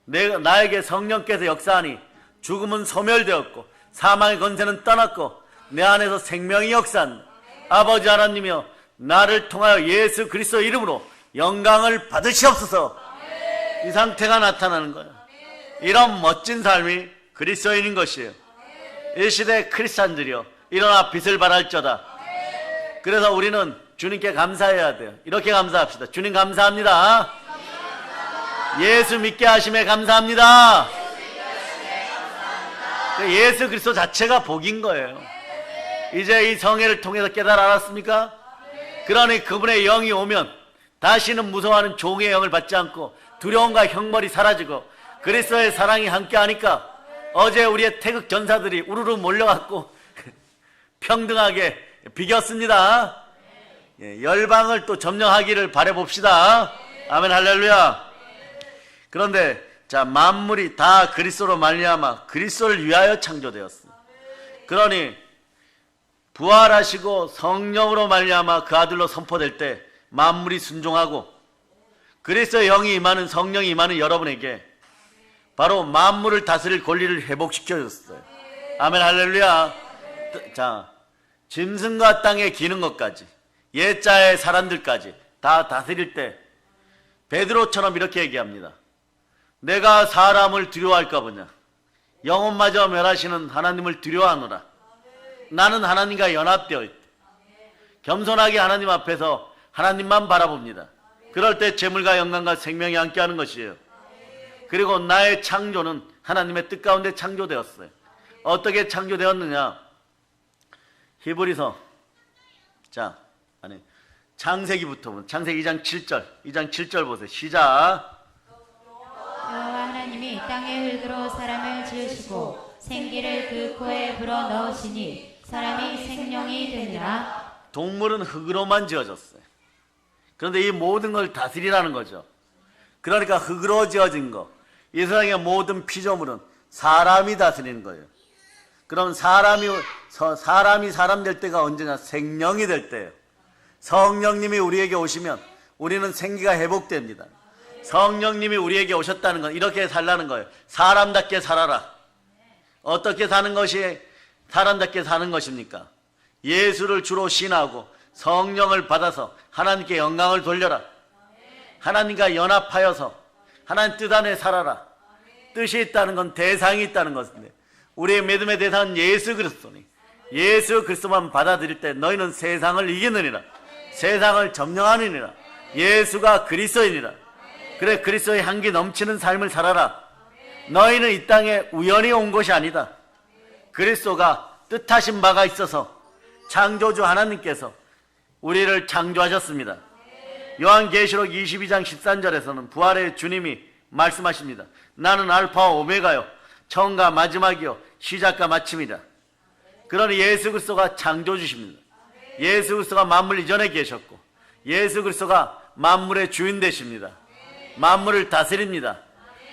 나에게 성령께서 역사하니 죽음은 소멸되었고 사망의 권세는 떠났고 내 안에서 생명이 역사한다. 아버지 하나님이여 나를 통하여 예수 그리스도의 이름으로 영광을 받으시옵소서. 이 상태가 나타나는 거예요. 이런 멋진 삶이 그리스도인인 것이에요. 이 시대 크리스찬들이여 일어나 빛을 발할지어다. 그래서 우리는 주님께 감사해야 돼요. 이렇게 감사합시다. 주님 감사합니다. 예수 믿게 하심에 감사합니다. 예수 그리스도 자체가 복인 거예요. 이제 이 성회를 통해서 깨달아 알았습니까? 그러니 그분의 영이 오면 다시는 무서워하는 종의 영을 받지 않고 두려움과 형벌이 사라지고 그리스도의 사랑이 함께하니까 어제 우리의 태극 전사들이 우르르 몰려갖고 평등하게 비겼습니다. 열방을 또 점령하기를 바라봅시다. 아멘 할렐루야. 그런데 자, 만물이 다 그리스도로 말미암아 그리스도를 위하여 창조되었습니다. 그러니 부활하시고 성령으로 말미암아 그 아들로 선포될 때 만물이 순종하고 그리스도의 영이 임하는, 성령이 임하는 여러분에게 바로 만물을 다스릴 권리를 회복시켜 줬어요. 아멘 할렐루야. 자, 짐승과 땅에 기는 것까지 옛자의 사람들까지 다 다스릴 때 베드로처럼 이렇게 얘기합니다. 내가 사람을 두려워할까 보냐. 영혼마저 멸하시는 하나님을 두려워하노라. 나는 하나님과 연합되어 있다. 겸손하게 하나님 앞에서 하나님만 바라봅니다. 그럴 때 재물과 영광과 생명이 함께하는 것이에요. 그리고 나의 창조는 하나님의 뜻 가운데 창조되었어요. 어떻게 창조되었느냐. 히브리서 창세기부터 보면 창세기 2장 7절 보세요. 시작. 여호와 하나님이 땅의 흙으로 사람을 지으시고 생기를 그 코에 불어 넣으시니 사람이 생명이 되니라. 동물은 흙으로만 지어졌어요. 그런데 이 모든 걸 다스리라는 거죠. 그러니까 흙으로 지어진 거, 이 세상의 모든 피조물은 사람이 다스리는 거예요. 그럼 사람이 사람 될 때가 언제냐? 생명이 될 때예요. 성령님이 우리에게 오시면 우리는 생기가 회복됩니다. 성령님이 우리에게 오셨다는 건 이렇게 살라는 거예요. 사람답게 살아라. 어떻게 사는 것이 사람답게 사는 것입니까? 예수를 주로 신하고 성령을 받아서 하나님께 영광을 돌려라. 하나님과 연합하여서 하나님 뜻 안에 살아라. 뜻이 있다는 건 대상이 있다는 것인데 우리의 믿음의 대상은 예수 그리스도니 예수 그리스도만 받아들일 때 너희는 세상을 이기느니라. 세상을 점령하느니라. 예수가 그리스도이니라. 그래, 그리스도의 향기 넘치는 삶을 살아라. 너희는 이 땅에 우연히 온 것이 아니다. 그리스도가 뜻하신 바가 있어서 창조주 하나님께서 우리를 창조하셨습니다. 요한계시록 22장 13절에서는 부활의 주님이 말씀하십니다. 나는 알파와 오메가요 처음과 마지막이요 시작과 마침이다. 그러니 예수 그리스도가 창조주십니다. 예수 그리스도가 만물 이전에 계셨고 예수 그리스도가 만물의 주인 되십니다. 만물을 다스립니다.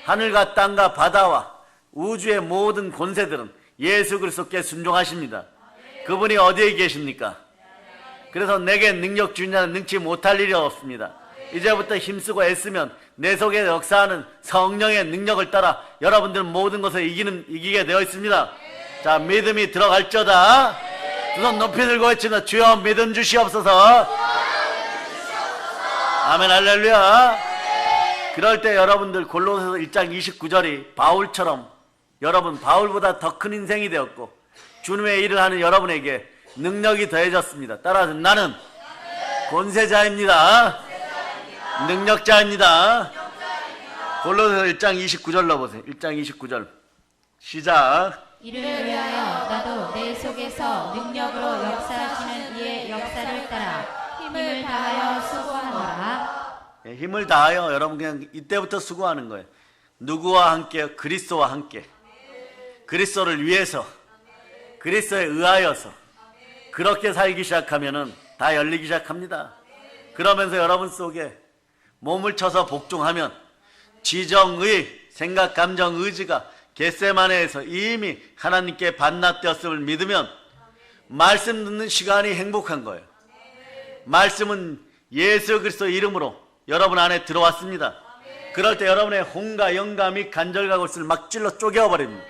하늘과 땅과 바다와 우주의 모든 권세들은 예수 그리스도께 순종하십니다. 그분이 어디에 계십니까? 그래서 내게 능력 주냐는 능치 못할 일이 없습니다. 이제부터 힘쓰고 애쓰면 내 속에 역사하는 성령의 능력을 따라 여러분들은 모든 것을 이기게 되어 있습니다. 자, 믿음이 들어갈지어다. 두 손 높이 들고 외치며 주여 믿음 주시옵소서. 아멘 할렐루야. 그럴 때 여러분들 골로새서 1장 29절이 바울처럼 여러분 바울보다 더 큰 인생이 되었고 주님의 일을 하는 여러분에게 능력이 더해졌습니다. 따라서 나는 권세자입니다. 능력자입니다. 골로새서 1장 29절로 보세요. 1장 29절 시작. 이를 위하여 나도 내 속에서 능력으로 역사하시는 이의 역사를 따라 힘을 다하여 수고하노라. 힘을 다하여 여러분 그냥 이때부터 수고하는 거예요. 누구와 함께? 그리스도와 함께. 그리스도를 위해서 그리스도에 의하여서 그렇게 살기 시작하면은 다 열리기 시작합니다. 그러면서 여러분 속에 몸을 쳐서 복종하면 지정의 생각, 감정, 의지가 겟세마네에서 이미 하나님께 반납되었음을 믿으면 말씀 듣는 시간이 행복한 거예요. 말씀은 예수 그리스도 이름으로 여러분 안에 들어왔습니다. 그럴 때 여러분의 혼과 영과 및 간절과 골수를 막 찔러 쪼개어버립니다.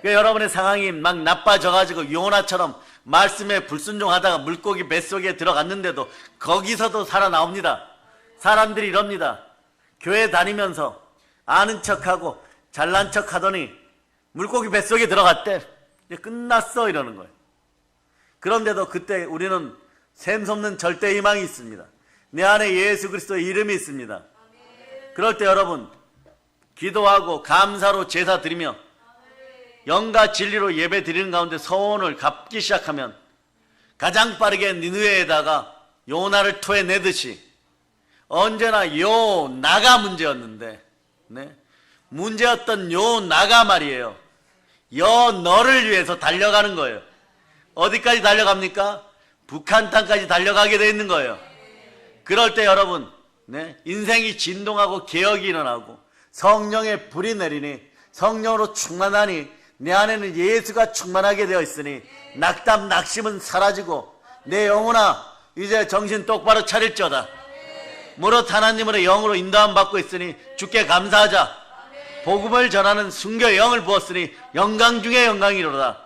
그러니까 여러분의 상황이 막 나빠져가지고 요나처럼 말씀에 불순종하다가 물고기 뱃속에 들어갔는데도 거기서도 살아나옵니다. 사람들이 이럽니다. 교회 다니면서 아는 척하고 잘난 척하더니 물고기 뱃속에 들어갔대. 이제 끝났어 이러는 거예요. 그런데도 그때 우리는 샘솟는 절대 희망이 있습니다. 내 안에 예수 그리스도의 이름이 있습니다. 그럴 때 여러분 기도하고 감사로 제사 드리며 영과 진리로 예배 드리는 가운데 서원을 갚기 시작하면 가장 빠르게 니느웨에다가 요나를 토해내듯이 언제나 요나가 문제였는데, 네? 문제였던 요나가 말이에요. 너를 위해서 달려가는 거예요. 어디까지 달려갑니까? 북한 땅까지 달려가게 돼 있는 거예요. 그럴 때 여러분, 네? 인생이 진동하고 개혁이 일어나고 성령의 불이 내리니 성령으로 충만하니 내 안에는 예수가 충만하게 되어 있으니 낙담 낙심은 사라지고 내 영혼아 이제 정신 똑바로 차릴지어다. 무릇 하나님의 영으로 인도함 받고 있으니 주께 감사하자. 복음을 전하는 순교의 영을 부었으니 영광 중에 영광이로다.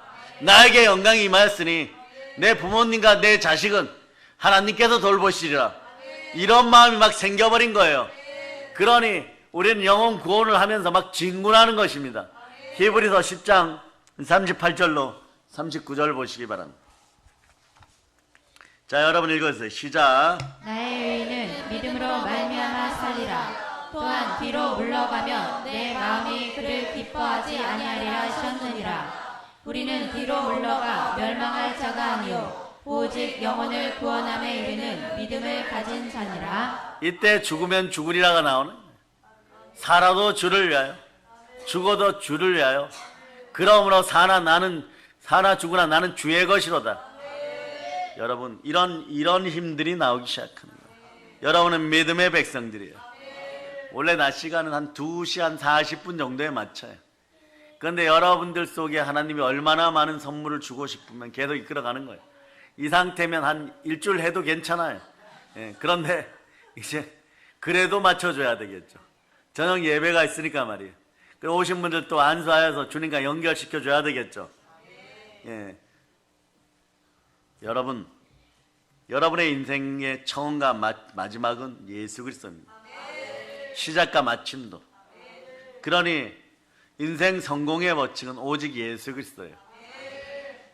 나에게 영광이 임하였으니 내 부모님과 내 자식은 하나님께서 돌보시리라. 이런 마음이 막 생겨버린 거예요. 그러니 우리는 영혼 구원을 하면서 막 진군하는 것입니다. 히브리서 10장 38절로 39절 보시기 바랍니다. 자, 여러분 읽어주세요. 시작. 나의 의인은 믿음으로 말미암아 살리라. 또한 뒤로 물러가면 내 마음이 그를 기뻐하지 아니하리라 하셨느니라. 우리는 뒤로 물러가 멸망할 자가 아니요 오직 영혼을 구원함에 이르는 믿음을 가진 자니라. 이때 죽으면 죽으리라가 나오는, 살아도 주를 위하여 죽어도 주를 위하여 그러므로 사나 죽으나 나는 주의 것이로다. 여러분 이런 힘들이 나오기 시작하는 거예요. 여러분은 믿음의 백성들이에요. 원래 낮 시간은 한 2시간 40분 정도에 맞춰요. 그런데 여러분들 속에 하나님이 얼마나 많은 선물을 주고 싶으면 계속 이끌어가는 거예요. 이 상태면 한 일주일 해도 괜찮아요. 예, 그런데 이제 그래도 맞춰줘야 되겠죠. 저녁 예배가 있으니까 말이에요. 그리고 오신 분들 또 안수하여서 주님과 연결시켜줘야 되겠죠. 예. 여러분의 인생의 처음과 마지막은 예수 그리스도입니다. 시작과 마침도. 그러니 인생 성공의 법칙은 오직 예수 그리스도예요.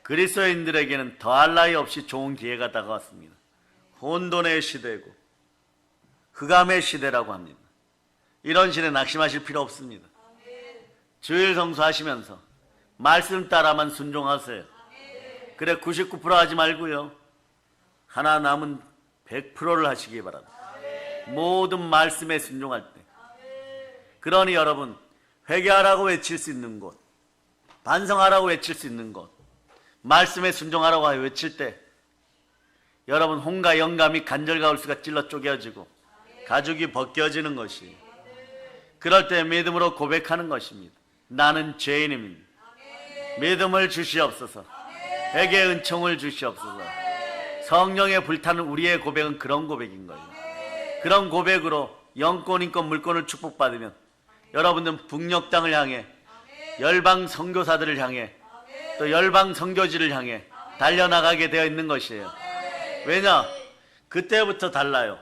그리스도인들에게는 더할 나위 없이 좋은 기회가 다가왔습니다. 혼돈의 시대고 흑암의 시대라고 합니다. 이런 시대에 낙심하실 필요 없습니다. 주일 성수하시면서 말씀 따라만 순종하세요. 그래 99% 하지 말고요. 하나 남은 100%를 하시기 바랍니다. 모든 말씀에 순종할 때. 그러니 여러분 회개하라고 외칠 수 있는 곳, 반성하라고 외칠 수 있는 곳, 말씀에 순종하라고 외칠 때 여러분 혼과 영감이 간절가울수가 찔러 쪼개어지고 가죽이 벗겨지는 것이에요. 그럴 때 믿음으로 고백하는 것입니다. 나는 죄인입니다. 믿음을 주시옵소서. 회개의 은총을 주시옵소서. 성령의 불타는 우리의 고백은 그런 고백인 거예요. 그런 고백으로 영권, 인권, 물권을 축복받으면 여러분들은 북녘 땅을 향해 열방 선교사들을 향해 또 열방 선교지를 향해 달려나가게 되어 있는 것이에요. 왜냐? 그때부터 달라요.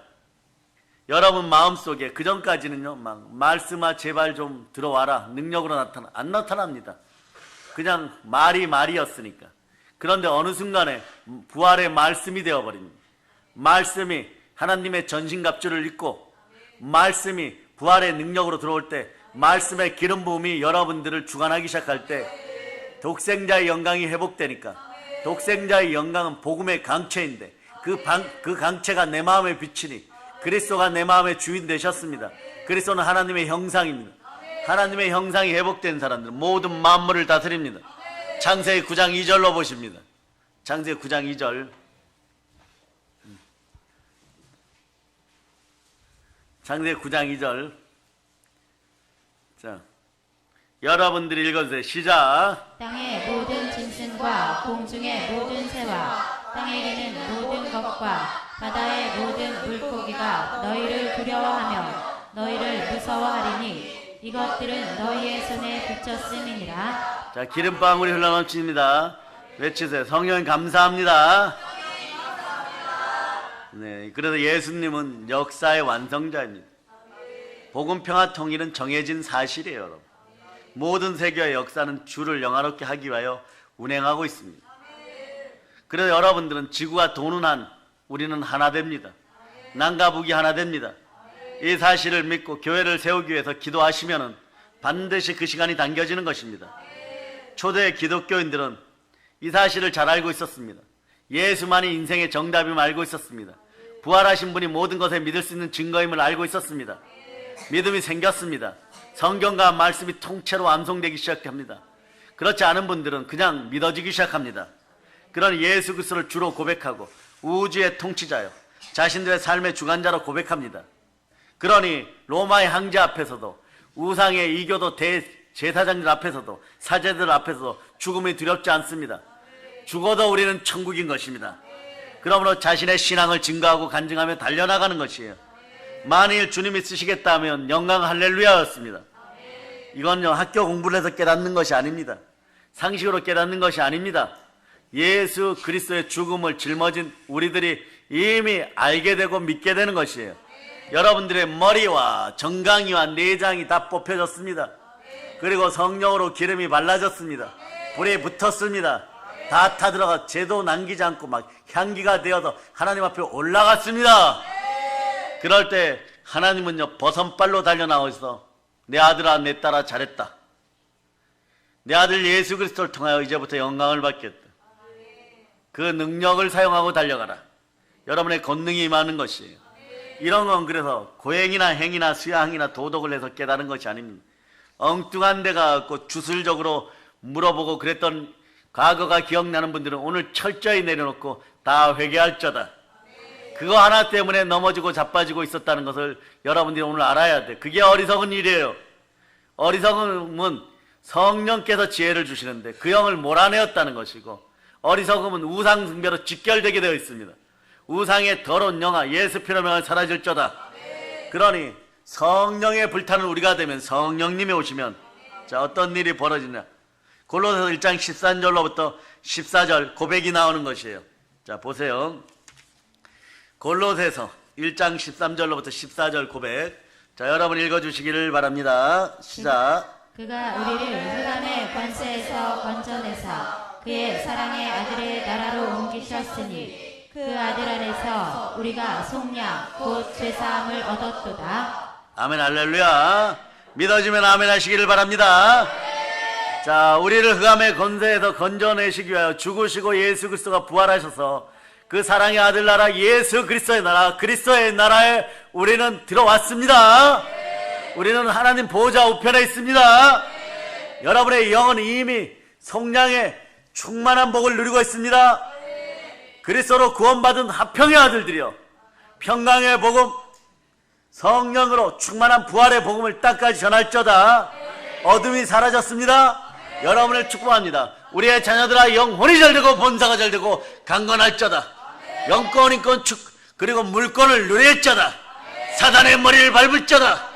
여러분 마음속에 그전까지는요 막 말씀아 제발 좀 들어와라 능력으로 안 나타납니다. 그냥 말이었으니까. 그런데 어느 순간에 부활의 말씀이 되어버립니다. 말씀이 하나님의 전신갑주를 입고 말씀이 부활의 능력으로 들어올 때 말씀의 기름 부음이 여러분들을 주관하기 시작할 때 독생자의 영광이 회복되니까 독생자의 영광은 복음의 강체인데 그 강체가 내 마음에 비치니 그리스도가 내 마음의 주인 되셨습니다. 그리스도는 하나님의 형상입니다. 하나님의 형상이 회복된 사람들은 모든 만물을 다스립니다. 창세기 9장 2절로 보십니다. 창세기 9장 2절. 창세기 9장 2절. 자, 여러분들이 읽어주세요. 시작. 땅의 모든 짐승과 공중의 모든 새와 땅에 기는 모든 것과 바다의 모든 물고기가 너희를 두려워하며 너희를 무서워하리니 이것들은 너희의 손에 붙였음이니라. 자, 기름방울이 흘러넘칩니다. 외치세요. 성령 감사합니다. 네, 그래서 예수님은 역사의 완성자입니다. 복음, 평화, 통일은 정해진 사실이에요. 여러분. 모든 세계의 역사는 주를 영화롭게 하기 위하여 운행하고 있습니다. 그래서 여러분들은 지구가 도는 한 우리는 하나 됩니다. 남과 북이 하나 됩니다. 이 사실을 믿고 교회를 세우기 위해서 기도하시면은 반드시 그 시간이 당겨지는 것입니다. 초대 기독교인들은 이 사실을 잘 알고 있었습니다. 예수만이 인생의 정답임을 알고 있었습니다. 부활하신 분이 모든 것에 믿을 수 있는 증거임을 알고 있었습니다. 믿음이 생겼습니다. 성경과 말씀이 통째로 완성되기 시작합니다. 그렇지 않은 분들은 그냥 믿어지기 시작합니다. 그런 예수 그리스도를 주로 고백하고 우주의 통치자요, 자신들의 삶의 주관자로 고백합니다. 그러니 로마의 황제 앞에서도, 우상의 이교도 대제사장들 앞에서도, 사제들 앞에서도 죽음이 두렵지 않습니다. 죽어도 우리는 천국인 것입니다. 그러므로 자신의 신앙을 증거하고 간증하며 달려나가는 것이에요. 만일 주님이 쓰시겠다면 영광 할렐루야였습니다. 이건요, 학교 공부를 해서 깨닫는 것이 아닙니다. 상식으로 깨닫는 것이 아닙니다. 예수 그리스도의 죽음을 짊어진 우리들이 이미 알게 되고 믿게 되는 것이에요. 여러분들의 머리와 정강이와 내장이 다 뽑혀졌습니다. 그리고 성령으로 기름이 발라졌습니다. 불이 붙었습니다. 다 타들어가 재도 남기지 않고 막 향기가 되어서 하나님 앞에 올라갔습니다. 그럴 때 하나님은요, 버선발로 달려나와서 내 아들아 내 딸아 잘했다. 내 아들 예수 그리스도를 통하여 이제부터 영광을 받겠다. 그 능력을 사용하고 달려가라. 여러분의 권능이 임하는 것이에요. 이런 건 그래서 고행이나 행위나 수양이나 도덕을 해서 깨달은 것이 아닙니다. 엉뚱한 데 가고 주술적으로 물어보고 그랬던 과거가 기억나는 분들은 오늘 철저히 내려놓고 다 회개할저다. 그거 하나 때문에 넘어지고 자빠지고 있었다는 것을 여러분들이 오늘 알아야 돼. 그게 어리석은 일이에요. 어리석음은 성령께서 지혜를 주시는데 그 영을 몰아내었다는 것이고, 어리석음은 우상 숭배로 직결되게 되어 있습니다. 우상의 더러운 영아 예수 피로 명하여 사라질저다. 그러니 성령의 불타는 우리가 되면, 성령님이 오시면 자, 어떤 일이 벌어지냐. 골로새서 1장 13절로부터 14절 고백이 나오는 것이에요. 자, 보세요. 골로새서 1장 13절로부터 14절 고백. 자, 여러분 읽어주시기를 바랍니다. 시작. 그가 우리를 흑암의 권세에서 건져내사 그의 사랑의 아들의 나라로 옮기셨으니 그 아들 안에서 우리가 속량 곧 죄사함을 얻었도다. 아멘 할렐루야. 믿어지면 아멘 하시기를 바랍니다. 자, 우리를 흑암의 권세에서 건져내시기 위하여 죽으시고 예수 그리스도가 부활하셔서 그 사랑의 아들 나라 예수 그리스도의 나라, 그리스도의 나라에 우리는 들어왔습니다. 우리는 하나님 보호자 우편에 있습니다. 여러분의 영은 이미 속량의 충만한 복을 누리고 있습니다. 그리스도로 구원받은 화평의 아들들이여, 평강의 복음, 성령으로 충만한 부활의 복음을 땅까지 전할저다. 어둠이 사라졌습니다. 여러분을 축복합니다. 우리의 자녀들아 영혼이 잘되고 본사가 잘되고 강건할저다. 영권 인권 그리고 물권을 누릴저다. 사단의 머리를 밟을저다.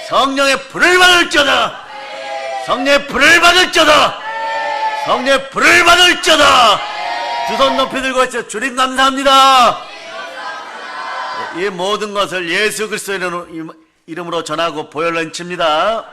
성령의 불을 받을저다. 성령의 불을 받을저다. 성령의 불을 받을저다. 두 손 높이 들고 있어. 주님 감사합니다. 이 모든 것을 예수 그리스도의 이름으로 전하고 보혈로 인칩니다.